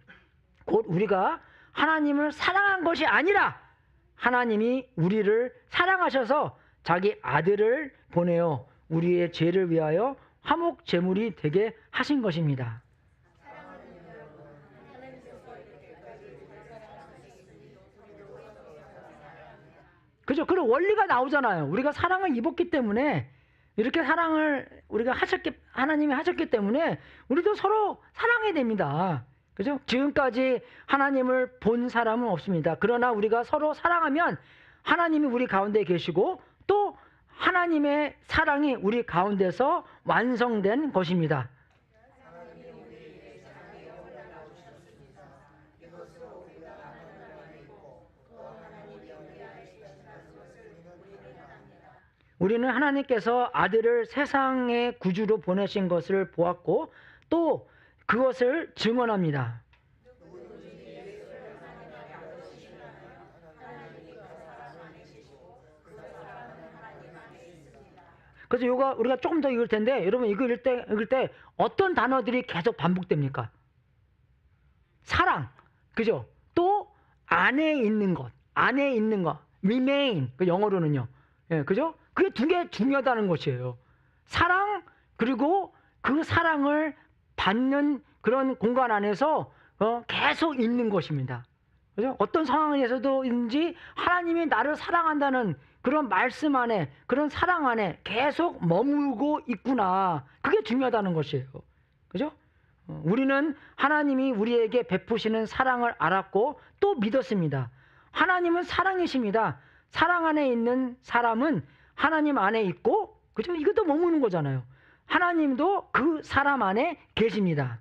곧 우리가 하나님을 사랑한 것이 아니라 하나님이 우리를 사랑하셔서 자기 아들을 보내어 우리의 죄를 위하여 화목 제물이 되게 하신 것입니다. 그죠? 그런 원리가 나오잖아요. 우리가 사랑을 입었기 때문에, 이렇게 사랑을 우리가 하나님이 하셨기 때문에 우리도 서로 사랑해야 됩니다. 그죠? 지금까지 하나님을 본 사람은 없습니다. 그러나 우리가 서로 사랑하면 하나님이 우리 가운데 계시고 또 하나님의 사랑이 우리 가운데서 완성된 것입니다. 우리는 하나님께서 아들을 세상의 구주로 보내신 것을 보았고 또 그것을 증언합니다. 그래서 이거 우리가 조금 더 읽을 텐데, 여러분 이거 읽을 때 어떤 단어들이 계속 반복됩니까? 사랑, 그죠? 또 안에 있는 것, remain, 그 영어로는요. 예, 그죠? 그게 두 개 중요하다는 것이에요. 사랑, 그리고 그 사랑을 받는 그런 공간 안에서 계속 있는 것입니다. 그죠? 어떤 상황에서도인지 하나님이 나를 사랑한다는 그런 말씀 안에, 그런 사랑 안에 계속 머물고 있구나. 그게 중요하다는 것이에요. 그죠? 우리는 하나님이 우리에게 베푸시는 사랑을 알았고 또 믿었습니다. 하나님은 사랑이십니다. 사랑 안에 있는 사람은 하나님 안에 있고, 그죠? 이것도 머무는 거잖아요. 하나님도 그 사람 안에 계십니다.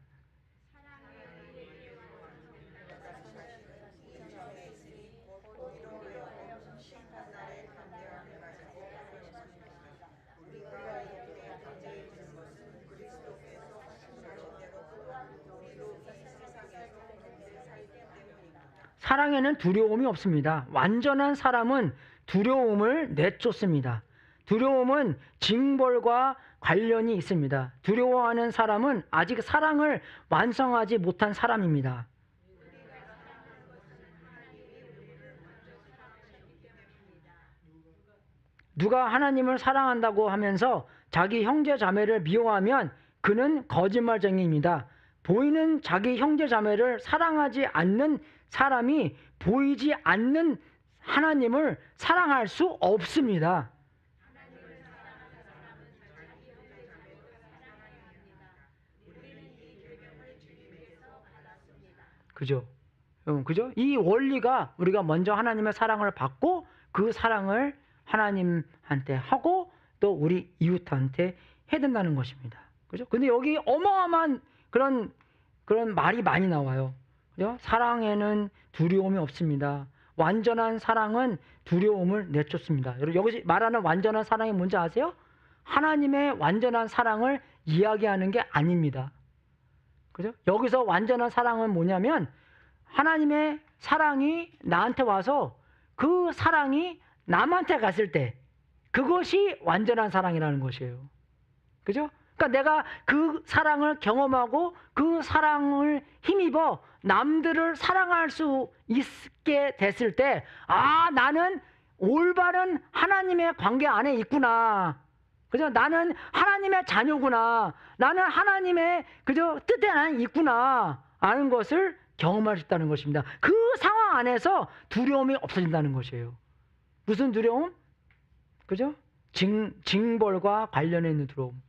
사랑에는 두려움이 없습니다. 완전한 사람은 두려움을 내쫓습니다. 두려움은 징벌과 관련이 있습니다. 두려워하는 사람은 아직 사랑을 완성하지 못한 사람입니다. 누가 하나님을 사랑한다고 하면서 자기 형제 자매를 미워하면 그는 거짓말쟁이입니다. 보이는 자기 형제 자매를 사랑하지 않는 사람이 보이지 않는 하나님을 사랑할 수 없습니다. 그죠? 그죠? 이 원리가 우리가 먼저 하나님의 사랑을 받고 그 사랑을 하나님한테 하고 또 우리 이웃한테 해야 된다는 것입니다. 그죠? 근데 여기 어마어마한 그런 말이 많이 나와요. 그죠? 사랑에는 두려움이 없습니다. 완전한 사랑은 두려움을 내쫓습니다. 여러분, 여기서 말하는 완전한 사랑이 뭔지 아세요? 하나님의 완전한 사랑을 이야기하는 게 아닙니다. 그죠? 여기서 완전한 사랑은 뭐냐면 하나님의 사랑이 나한테 와서 그 사랑이 남한테 갔을 때 그것이 완전한 사랑이라는 것이에요. 그죠? 그러니까 내가 그 사랑을 경험하고 그 사랑을 힘입어 남들을 사랑할 수 있게 됐을 때, 아, 나는 올바른 하나님의 관계 안에 있구나. 그죠? 나는 하나님의 자녀구나. 나는 하나님의 그저 뜻에 나는 있구나. 아는 것을 경험할 수 있다는 것입니다. 그 상황 안에서 두려움이 없어진다는 것이에요. 무슨 두려움? 그죠? 징벌과 관련해 있는 두려움.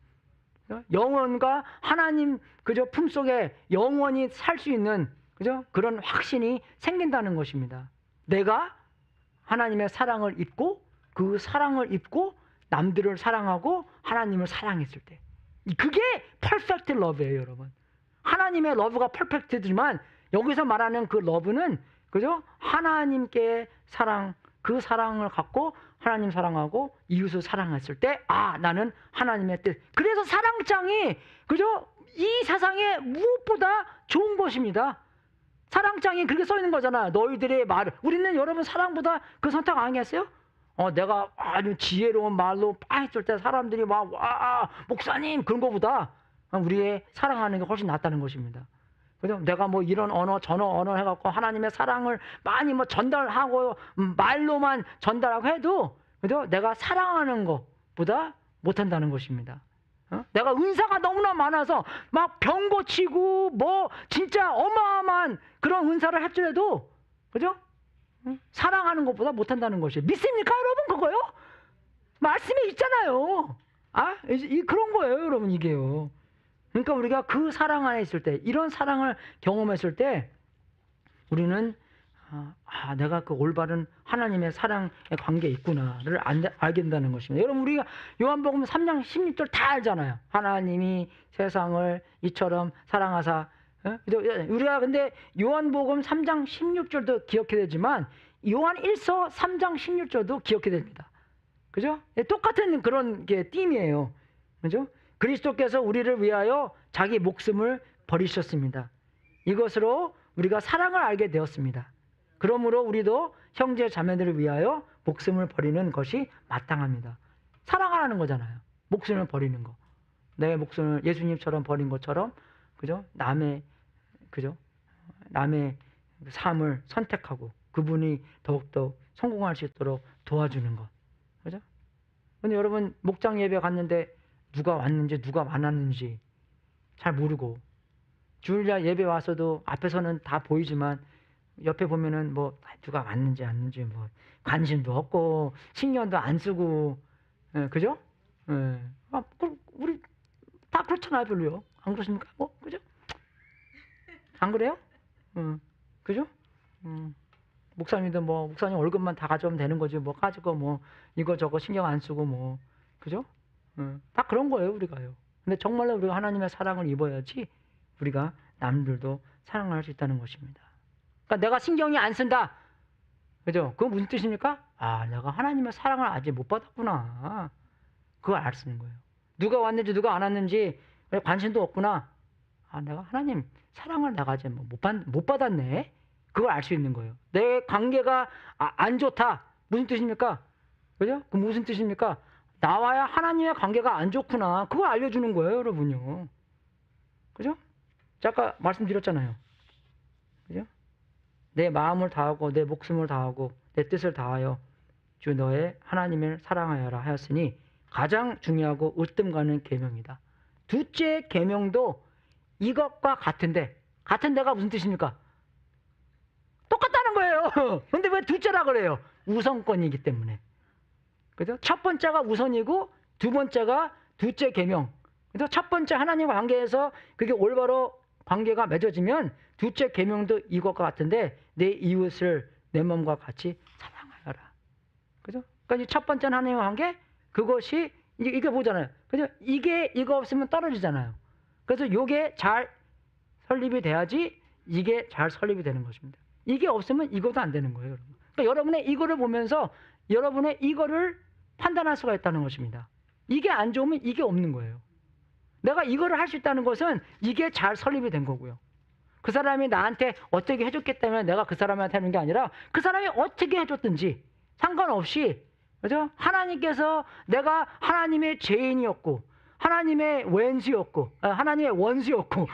영원과 하나님 그저 품속에 영원히 살 수 있는 그죠? 그런 확신이 생긴다는 것입니다. 내가 하나님의 사랑을 입고 그 사랑을 입고 남들을 사랑하고 하나님을 사랑했을 때, 그게 퍼펙트 러브예요, 여러분. 하나님의 러브가 퍼펙트지만 여기서 말하는 그 러브는 그죠? 하나님께 사랑, 그 사랑을 갖고 하나님 사랑하고 이웃을 사랑했을 때, 아, 나는 하나님의 뜻. 그래서 사랑장이 그죠? 이 세상에 무엇보다 좋은 것입니다. 사랑장에 그렇게 써 있는 거잖아. 너희들의 말을. 우리는 여러분 사랑보다 그 선택 안 하겠어요? 내가 아주 지혜로운 말로 빵 했을 때 사람들이 막, 와, 목사님! 그런 거보다 우리의 사랑하는 게 훨씬 낫다는 것입니다. 그죠? 내가 뭐 이런 언어, 저런 언어 해갖고 하나님의 사랑을 많이 뭐 전달하고, 말로만 전달하고 해도, 그죠? 내가 사랑하는 것보다 못한다는 것입니다. 내가 은사가 너무나 많아서 막 병 고치고 뭐 진짜 어마어마한 그런 은사를 할줄에도, 그죠? 사랑하는 것보다 못한다는 것이에요. 믿습니까 여러분 그거요? 말씀에 있잖아요. 그런 거예요 여러분 이게요. 그러니까 우리가 그 사랑 안에 있을 때, 이런 사랑을 경험했을 때 우리는 내가 그 올바른 하나님의 사랑의 관계에 있구나를 알게 된다는 것입니다. 여러분 우리가 요한복음 3장 16절 다 알잖아요. 하나님이 세상을 이처럼 사랑하사. 우리가 근데 요한복음 3장 16절도 기억해야 되지만 요한 1서 3장 16절도 기억해야 됩니다. 그죠? 똑같은 그런 게 띠이에요. 그죠? 그리스도께서 우리를 위하여 자기 목숨을 버리셨습니다. 이것으로 우리가 사랑을 알게 되었습니다. 그러므로 우리도 형제 자매들을 위하여 목숨을 버리는 것이 마땅합니다. 사랑하라는 거잖아요. 목숨을 버리는 거. 내 목숨을 예수님처럼 버린 것처럼, 그죠? 남의 삶을 선택하고 그분이 더욱더 성공할 수 있도록 도와주는 것. 그죠? 근데 여러분 목장 예배 갔는데 누가 왔는지 누가 안 왔는지 잘 모르고, 주일날 예배 와서도 앞에서는 다 보이지만 옆에 보면은 뭐 누가 왔는지 안 왔는지 뭐 관심도 없고 신경도 안 쓰고, 그죠? 우리 다 그렇잖아요. 별로요. 안 그렇습니까? 그죠? 안 그래요? 그죠? 목사님도 뭐 목사님 월급만 다 가져오면 되는 거지 뭐 가지고 뭐 이거 저거 신경 안 쓰고 뭐, 그죠? 다 그런 거예요 우리가요. 근데 정말로 우리가 하나님의 사랑을 입어야지 우리가 남들도 사랑을 할 수 있다는 것입니다. 그러니까 내가 신경이 안 쓴다, 그죠? 그건 무슨 뜻입니까? 내가 하나님의 사랑을 아직 못 받았구나, 그걸 알 수 있는 거예요. 누가 왔는지 누가 안 왔는지 관심도 없구나. 내가 하나님 사랑을 내가 아직 못 받았네, 그걸 알 수 있는 거예요. 내 관계가 안 좋다, 무슨 뜻입니까? 그죠? 그 무슨 뜻입니까? 나와야 하나님의 관계가 안 좋구나, 그걸 알려주는 거예요 여러분요. 그죠? 아까 말씀드렸잖아요. 그죠? 내 마음을 다하고 내 목숨을 다하고 내 뜻을 다하여 주 너의 하나님을 사랑하여라 하였으니 가장 중요하고 으뜸 가는 계명이다. 둘째 계명도 이것과 같은데, 같은 데가 무슨 뜻입니까? 똑같다는 거예요. 근데 왜 둘째라 그래요? 우선권이기 때문에. 그죠? 첫 번째가 우선이고 두 번째가 둘째 계명. 그래서 첫 번째 하나님과 관계에서 그게 올바로 관계가 맺어지면 둘째 계명도 이것과 같은데 내 이웃을 내 몸과 같이 사랑하여라. 그죠? 그러니까 첫 번째는 하나님과 관계, 그것이 이게 보잖아요. 그죠? 이거 없으면 떨어지잖아요. 그래서 이게 잘 설립이 돼야지 이게 잘 설립이 되는 것입니다. 이게 없으면 이것도 안 되는 거예요, 여러분. 그러니까 여러분의 이거를 보면서 여러분의 이거를 판단할 수가 있다는 것입니다. 이게 안 좋으면 이게 없는 거예요. 내가 이거를 할 수 있다는 것은 이게 잘 설립이 된 거고요. 그 사람이 나한테 어떻게 해줬기 때문에 내가 그 사람한테 하는 게 아니라 그 사람이 어떻게 해줬든지 상관없이, 그죠? 하나님께서 내가 하나님의 죄인이었고 하나님의 왼수였고 하나님의 원수였고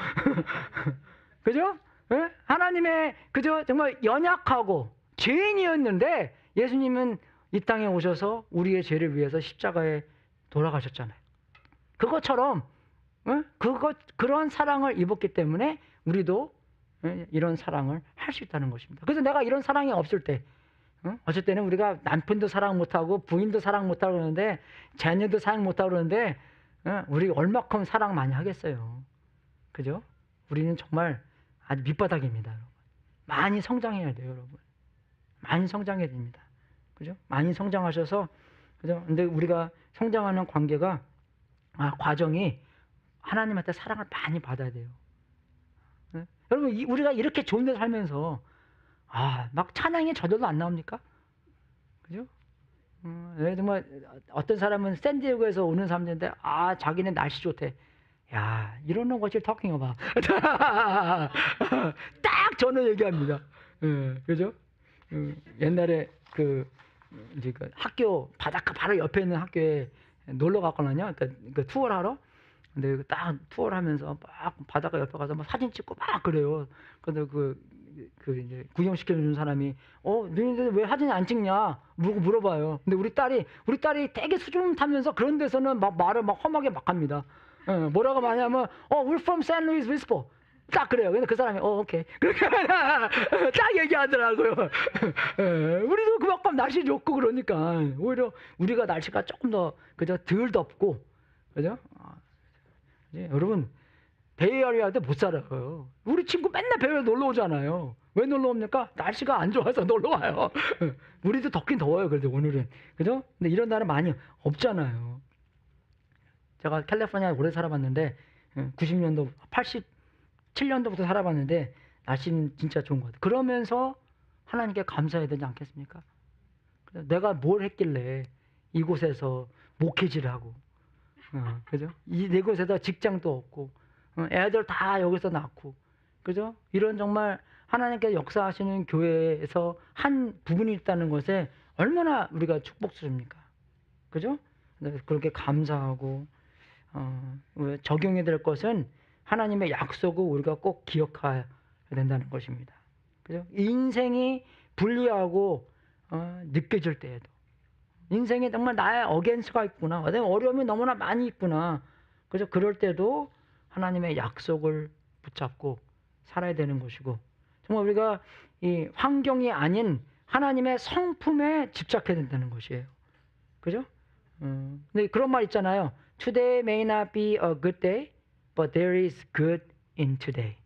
그죠? 네? 하나님의, 그죠? 정말 연약하고 죄인이었는데 예수님은 이 땅에 오셔서 우리의 죄를 위해서 십자가에 돌아가셨잖아요. 그것처럼 그런 사랑을 입었기 때문에 우리도 이런 사랑을 할 수 있다는 것입니다. 그래서 내가 이런 사랑이 없을 때, 어쩔 때는 우리가 남편도 사랑 못하고 부인도 사랑 못하고 그러는데 자녀도 사랑 못하고 그러는데 우리 얼마큼 사랑 많이 하겠어요. 그죠? 우리는 정말 아주 밑바닥입니다, 여러분. 많이 성장해야 돼요, 여러분. 많이 성장해야 됩니다. 그죠? 많이 성장하셔서, 그죠? 근데 우리가 성장하는 관계가, 과정이 하나님한테 사랑을 많이 받아야 돼요. 네? 여러분, 우리가 이렇게 좋은 데 살면서, 막 찬양이 저절로 안 나옵니까? 그죠? 예를 들면, 어떤 사람은 샌디에고에서 오는 사람들인데, 자기는 날씨 좋대. 야, you don't know what you're talking about. 딱 저는 얘기합니다. 그죠? 옛날에 이제 학교 바닷가 바로 옆에 있는 학교에 놀러 갔거든요. 그러니까 투어를 하러. 근데 딱 투어를 하면서 막 바닷가 옆에 가서 막 사진 찍고 막 그래요. 근데 이제 구경시켜주는 사람이 너희들 왜 사진 안 찍냐? 물어봐요. 근데 우리 딸이 되게 수줍음 타면서 그런 데서는 막 말을 막 험하게 막 합니다. 뭐라고 말하냐면, we're from San Luis Obispo. 딱 그래요. 근데 그 사람이, 오케이. 그렇게 딱 얘기하더라고요. 우리도 그만큼 날씨 좋고 그러니까, 오히려 우리가 날씨가 조금 더, 덜 덥고, 그죠? 여러분, 베이에리아도 못 살아요. 우리 친구 맨날 베이에리아 놀러 오잖아요. 왜 놀러 옵니까? 날씨가 안 좋아서 놀러 와요. 우리도 덥긴 더워요. 그래도 오늘은. 그죠? 근데 이런 날은 많이 없잖아요. 제가 캘리포니아에 오래 살아봤는데, 90년도, 87년도부터 살아봤는데, 날씨는 진짜 좋은 것 같아요. 그러면서 하나님께 감사해야 되지 않겠습니까? 내가 뭘 했길래 이곳에서 목회질을 하고, 그죠? 이곳에다 직장도 없고, 애들 다 여기서 낳고, 그죠? 이런 정말 하나님께 역사하시는 교회에서 한 부분이 있다는 것에 얼마나 우리가 축복스럽습니까? 그죠? 그렇게 감사하고, 적용이 될 것은 하나님의 약속을 우리가 꼭 기억해야 된다는 것입니다. 그죠? 인생이 불리하고, 느껴질 때에도. 인생에 정말 나의 어겐스가 있구나. 어려움이 너무나 많이 있구나. 그래서 그럴 때도 하나님의 약속을 붙잡고 살아야 되는 것이고, 정말 우리가 이 환경이 아닌 하나님의 성품에 집착해야 된다는 것이에요. 그죠? 근데 그런 말 있잖아요. Today may not be a good day, but there is good in today.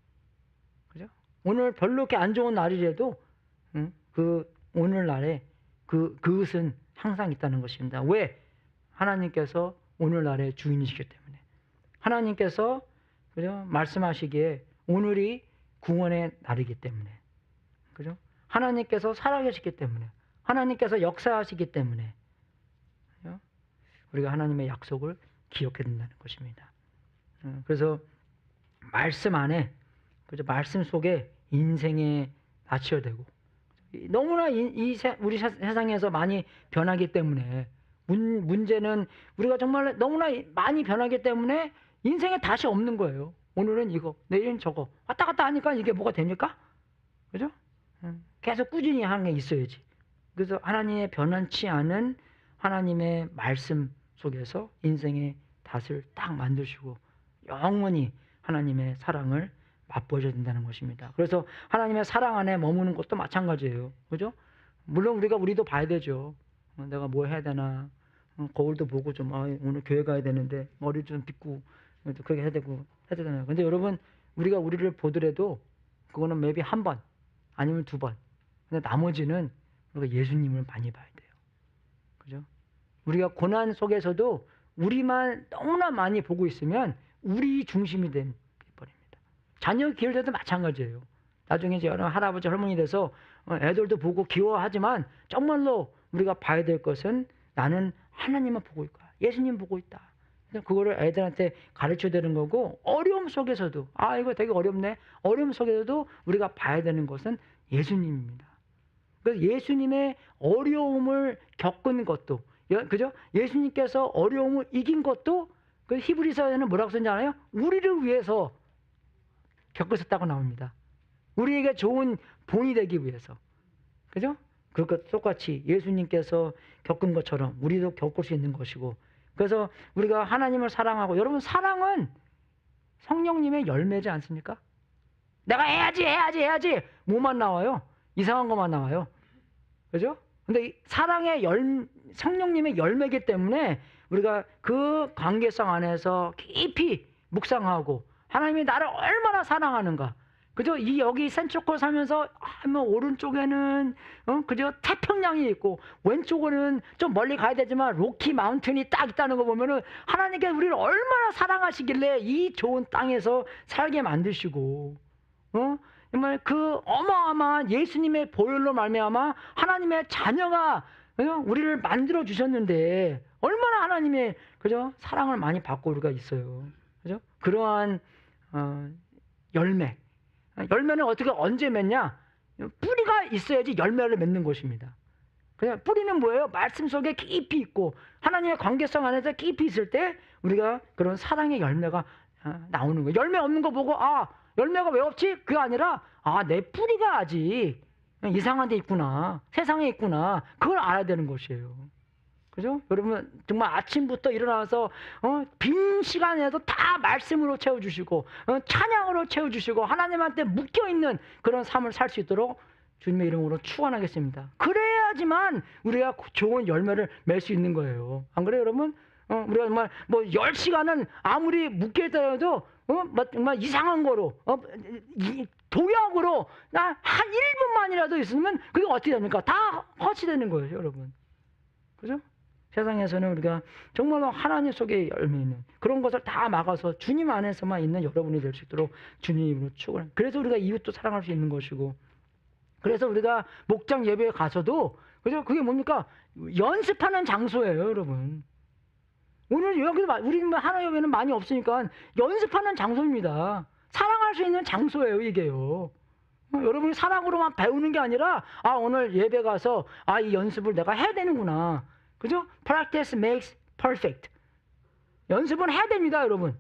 그죠? 오늘 별로 이렇게 안 좋은 날이라도, 그 오늘날에 그것은 항상 있다는 것입니다. 왜? 하나님께서 오늘날의 주인이시기 때문에. 하나님께서, 그죠? 말씀하시기에 오늘이 구원의 날이기 때문에. 그죠? 하나님께서 살아계시기 때문에. 하나님께서 역사하시기 때문에. 그죠? 우리가 하나님의 약속을 기억해야 된다는 것입니다. 그래서 말씀 안에, 그죠? 말씀 속에 인생에 갇혀야 되고, 너무나 우리 세상에서 많이 변하기 때문에, 문제는 우리가 정말 너무나 많이 변하기 때문에 인생에 다시 없는 거예요. 오늘은 이거, 내일은 저거, 왔다 갔다 하니까 이게 뭐가 됩니까? 그죠? 계속 꾸준히 하는 게 있어야지. 그래서 하나님의 변함치 않은 하나님의 말씀 속에서 인생의 닷을 딱 만드시고 영원히 하나님의 사랑을 맛보셔야 된다는 것입니다. 그래서 하나님의 사랑 안에 머무는 것도 마찬가지예요. 그죠? 물론 우리도 봐야 되죠. 내가 뭐 해야 되나. 거울도 보고 좀, 오늘 교회 가야 되는데 머리 좀 빗고 그렇게 해야 되잖아요. 근데 여러분, 우리가 우리를 보더라도 그거는 maybe 한 번 아니면 두 번. 근데 나머지는 우리가 예수님을 많이 봐야 돼요. 그죠? 우리가 고난 속에서도 우리만 너무나 많이 보고 있으면 우리 중심이 된 버립니다. 자녀 기를 때도 마찬가지예요. 나중에 이제 여러 할아버지 할머니 돼서 애들도 보고 귀여워하지만 정말로 우리가 봐야 될 것은 나는 하나님만 보고 있다. 예수님 보고 있다. 그거를 애들한테 가르쳐야 되는 거고, 어려움 속에서도, 이거 되게 어렵네. 어려움 속에서도 우리가 봐야 되는 것은 예수님입니다. 그래서 예수님의 어려움을 겪은 것도, 그죠? 예수님께서 어려움을 이긴 것도, 그 히브리서에는 뭐라고 썼는지 알아요? 우리를 위해서 겪으셨다고 나옵니다. 우리에게 좋은 본이 되기 위해서. 그죠? 그것 똑같이 예수님께서 겪은 것처럼 우리도 겪을 수 있는 것이고, 그래서 우리가 하나님을 사랑하고, 여러분, 사랑은 성령님의 열매지 않습니까? 내가 해야지 뭐만 나와요? 이상한 것만 나와요. 그죠? 근데 이 사랑의 성령님의 열매이기 때문에 우리가 그 관계성 안에서 깊이 묵상하고 하나님이 나를 얼마나 사랑하는가. 그죠? 여기 센트콜 살면서 오른쪽에는 그죠? 태평양이 있고 왼쪽으로는 좀 멀리 가야 되지만 로키 마운틴이 딱 있다는 거 보면은 하나님께 우리를 얼마나 사랑하시길래 이 좋은 땅에서 살게 만드시고, 정말 그 어마어마한 예수님의 보혈로 말미암아 하나님의 자녀가 우리를 만들어 주셨는데 얼마나 하나님의, 그죠? 사랑을 많이 받고 우리가 있어요. 그죠? 그러한 열매, 열매는 어떻게 언제 맺냐? 뿌리가 있어야지 열매를 맺는 것입니다. 그냥 뿌리는 뭐예요? 말씀 속에 깊이 있고 하나님의 관계성 안에서 깊이 있을 때 우리가 그런 사랑의 열매가 나오는 거예요. 열매 없는 거 보고 열매가 왜 없지? 그게 아니라 내 뿌리가 아직 이상한 데 있구나. 세상에 있구나. 그걸 알아야 되는 것이에요. 그죠? 여러분 정말 아침부터 일어나서 빈 시간에도 다 말씀으로 채워주시고 찬양으로 채워주시고 하나님한테 묶여있는 그런 삶을 살 수 있도록 주님의 이름으로 축원하겠습니다. 그래야지만 우리가 좋은 열매를 맺을 수 있는 거예요. 안 그래요 여러분? 우리가 정말 10시간은 아무리 묶여있더라도 정말 이상한 거로 도약으로 한 1분만이라도 있으면 그게 어떻게 됩니까? 다 허치되는 거예요 여러분. 그죠? 세상에서는 우리가 정말로 하나님 속에 열매 있는 그런 것을 다 막아서 주님 안에서만 있는 여러분이 될 수 있도록 주님으로 축원해. 그래서 우리가 이웃도 사랑할 수 있는 것이고, 그래서 우리가 목장 예배에 가서도 그죠? 그게 뭡니까? 연습하는 장소예요, 여러분. 오늘 여기 우리 하나 예배는 많이 없으니까 연습하는 장소입니다. 사랑할 수 있는 장소예요, 이게요. 여러분이 사랑으로만 배우는 게 아니라 오늘 예배 가서 이 연습을 내가 해야 되는구나. 그죠? Practice makes perfect. 연습은 해야 됩니다, 여러분.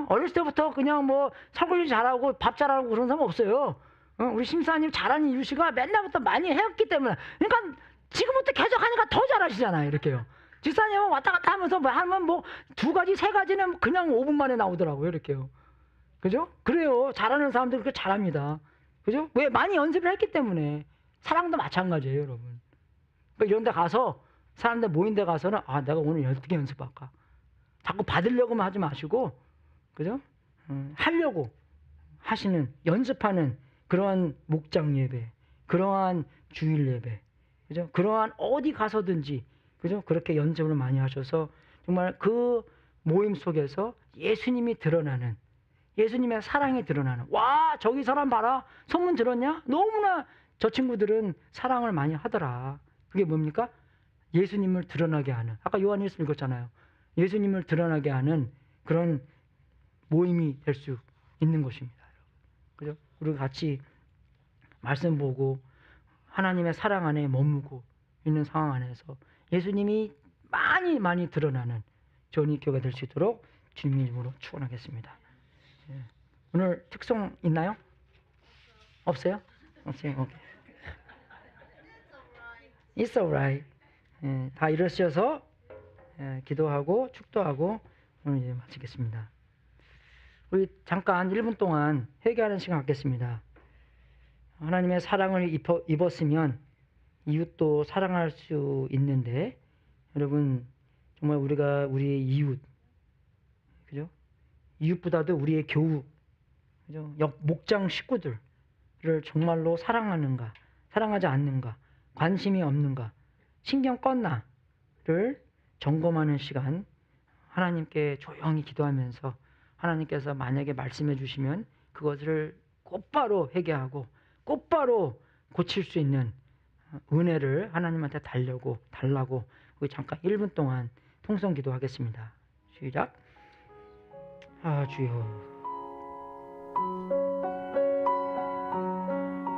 어렸을 때부터 그냥 설거지 잘하고 밥 잘하고 그런 사람 없어요. 우리 심사님 잘하는 이유씨가 맨날부터 많이 해왔기 때문에. 그러니까 지금부터 계속 하니까 더 잘하시잖아요, 이렇게요. 집사님은 왔다 갔다 하면서 하면 2가지, 3가지는 그냥 5분 만에 나오더라고요, 이렇게요. 그죠? 그래요. 잘하는 사람들 그렇게 잘합니다. 그죠? 왜? 많이 연습을 했기 때문에. 사랑도 마찬가지예요, 여러분. 그러니까 이런 데 가서 사람들 모인 데 가서는 내가 오늘 어떻게 연습할까? 자꾸 받으려고만 하지 마시고, 그죠? 하려고 하시는, 연습하는 그러한 목장 예배, 그러한 주일 예배, 그죠? 그러한 어디 가서든지, 그죠? 그렇게 연습을 많이 하셔서 정말 그 모임 속에서 예수님이 드러나는, 예수님의 사랑이 드러나는, 저기 사람 봐라. 소문 들었냐? 너무나 저 친구들은 사랑을 많이 하더라. 그게 뭡니까? 예수님을 드러나게 하는, 아까 요한일서 읽었잖아요. 예수님을 드러나게 하는 그런 모임이 될 수 있는 것입니다. 그죠? 우리가 같이 말씀 보고 하나님의 사랑 안에 머무고 있는 상황 안에서 예수님이 많이 많이 드러나는 좋은 교회가 될 수 있도록 주님의 이름으로 축원하겠습니다. 오늘 특송 있나요? 없어요? 없어요? 오케이. It's alright. 다 일어서셔서 기도하고 축도하고 오늘 이제 마치겠습니다. 우리 잠깐 1분 동안 회개하는 시간 갖겠습니다. 하나님의 사랑을 입었으면 이웃도 사랑할 수 있는데, 여러분 정말 우리가 우리의 이웃, 그죠? 이웃보다도 우리의 교우, 그죠? 목장 식구들을 정말로 사랑하는가, 사랑하지 않는가, 관심이 없는가, 신경 껐나를 점검하는 시간, 하나님께 조용히 기도하면서 하나님께서 만약에 말씀해 주시면 그것을 곧바로 회개하고 곧바로 고칠 수 있는 은혜를 하나님한테 달라고 우리 잠깐 1분 동안 통성 기도하겠습니다. 시작. 주여,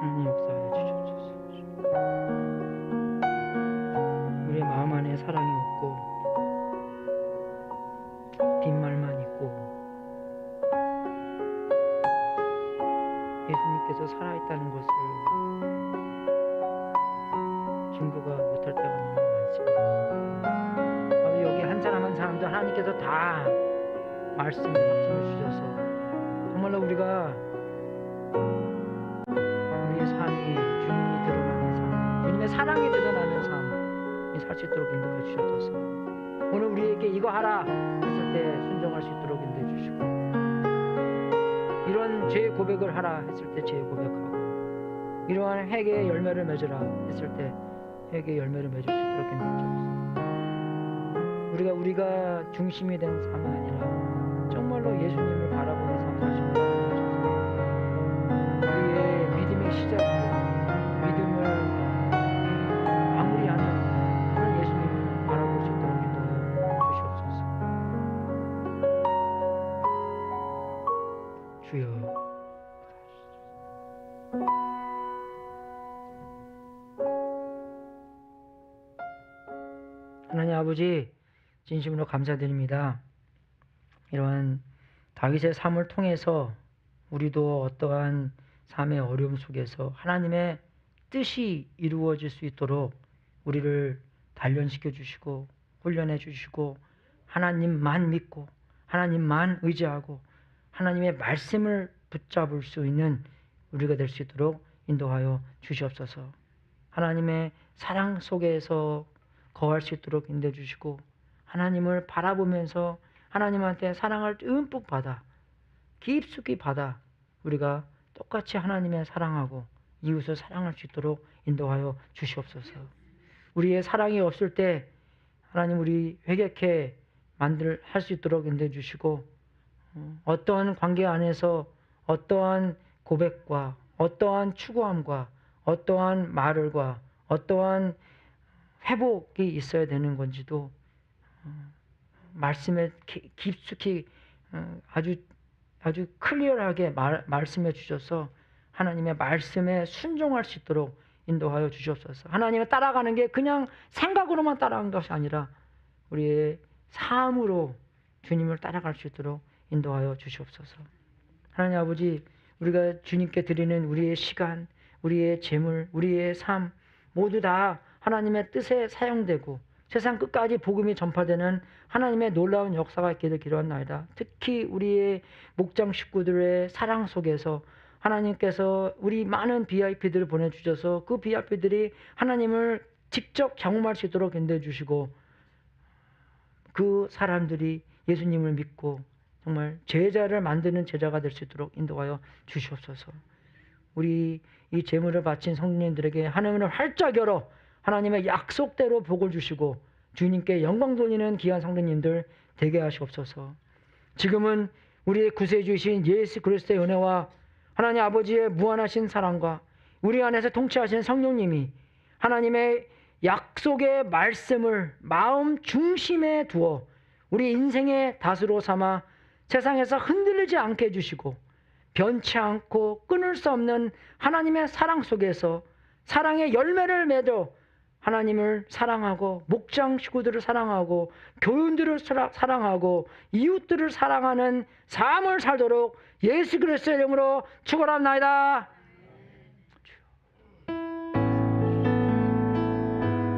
하나님 역사하여 주시옵소서. 우리의 마음 안에 사랑이 없고 빈말만 있고 예수님께서 살아있다는 것을 증거가 못할 때가 너무 많습니다. 아버지, 여기 한 사람 한 사람도 하나님께서 다 말씀을 주셔서 정말로 우리가 우리의 삶이 주님이 드러나는 삶, 주님의 사랑이 드러나는 삶이 살 수 있도록 인도해 주셔서 오늘 우리에게 이거 하라 했을 때 순종할 수 있도록 인도해 주시고, 이런 죄 고백을 하라 했을 때 죄 고백하고, 이러한 회개의 열매를 맺으라 했을 때 회개의 열매를 맺을 수 있도록 인도해 주옵소서. 우리가 중심이 된 삶이 아니라 정말로 예수님을 바라보는 삶 사시는 것 같아서 우리의 믿음의 시작이고 믿음을 마무리하는 그런 예수님을 바라볼 수 있도록 인도해 주시옵소서. 주여, 하나님 아버지, 진심으로 감사드립니다. 이러한 다윗의 삶을 통해서 우리도 어떠한 삶의 어려움 속에서 하나님의 뜻이 이루어질 수 있도록 우리를 단련시켜 주시고 훈련해 주시고 하나님만 믿고 하나님만 의지하고 하나님의 말씀을 붙잡을 수 있는 우리가 될 수 있도록 인도하여 주시옵소서. 하나님의 사랑 속에서 거할 수 있도록 인도해 주시고 하나님을 바라보면서 하나님한테 사랑을 듬뿍 받아 깊숙이 받아 우리가 똑같이 하나님의 사랑하고 이웃을 사랑할 수 있도록 인도하여 주시옵소서. 우리의 사랑이 없을 때 하나님 우리 회개케 할 수 있도록 인도해 주시고 어떠한 관계 안에서 어떠한 고백과 어떠한 추구함과 어떠한 말과 어떠한 회복이 있어야 되는 건지도 말씀에 깊숙이 아주 클리어하게 말씀해 주셔서 하나님의 말씀에 순종할 수 있도록 인도하여 주시옵소서. 하나님을 따라가는 게 그냥 생각으로만 따라가는 것이 아니라 우리의 삶으로 주님을 따라갈 수 있도록 인도하여 주시옵소서. 하나님 아버지, 우리가 주님께 드리는 우리의 시간, 우리의 재물, 우리의 삶 모두 다 하나님의 뜻에 사용되고 세상 끝까지 복음이 전파되는 하나님의 놀라운 역사가 있기를 기도하나이다. 특히 우리의 목장 식구들의 사랑 속에서 하나님께서 우리 많은 BIP들을 보내주셔서 그 BIP들이 하나님을 직접 경험할 수 있도록 인도해 주시고 그 사람들이 예수님을 믿고 정말 제자를 만드는 제자가 될 수 있도록 인도하여 주시옵소서. 우리 이 제물을 바친 성도님들에게 하나님을 활짝 열어 하나님의 약속대로 복을 주시고 주님께 영광 돌리는 귀한 성도님들 되게 하시옵소서. 지금은 우리의 구세주이신 예수 그리스도의 은혜와 하나님 아버지의 무한하신 사랑과 우리 안에서 통치하신 성령님이 하나님의 약속의 말씀을 마음 중심에 두어 우리 인생의 다스로 삼아 세상에서 흔들리지 않게 해주시고 변치 않고 끊을 수 없는 하나님의 사랑 속에서 사랑의 열매를 맺어 하나님을 사랑하고 목장 식구들을 사랑하고 교인들을 사랑하고 이웃들을 사랑하는 삶을 살도록 예수 그리스도의 이름으로 축원합나이다.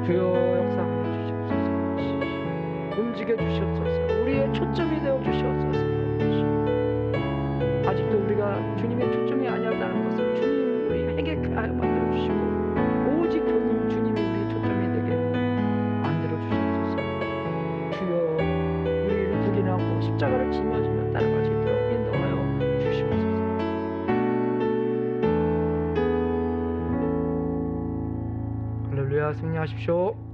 주여 역사하여 주시옵소서. 움직여 주시옵소서. 우리의 초점이 되어 주시옵소서. 아직도 우리가 주님의 초점이 아니었다는 것을 주님 우리 회개케 하여 만들어 주시고 오직 주님이 우리의 초점이 되게 만들어 주시옵소서. 주여 우리를 부인하고 십자가를 지면서 따라갈 수 있도록 인도하여 주시옵소서. 할렐루야, 승리하십시오.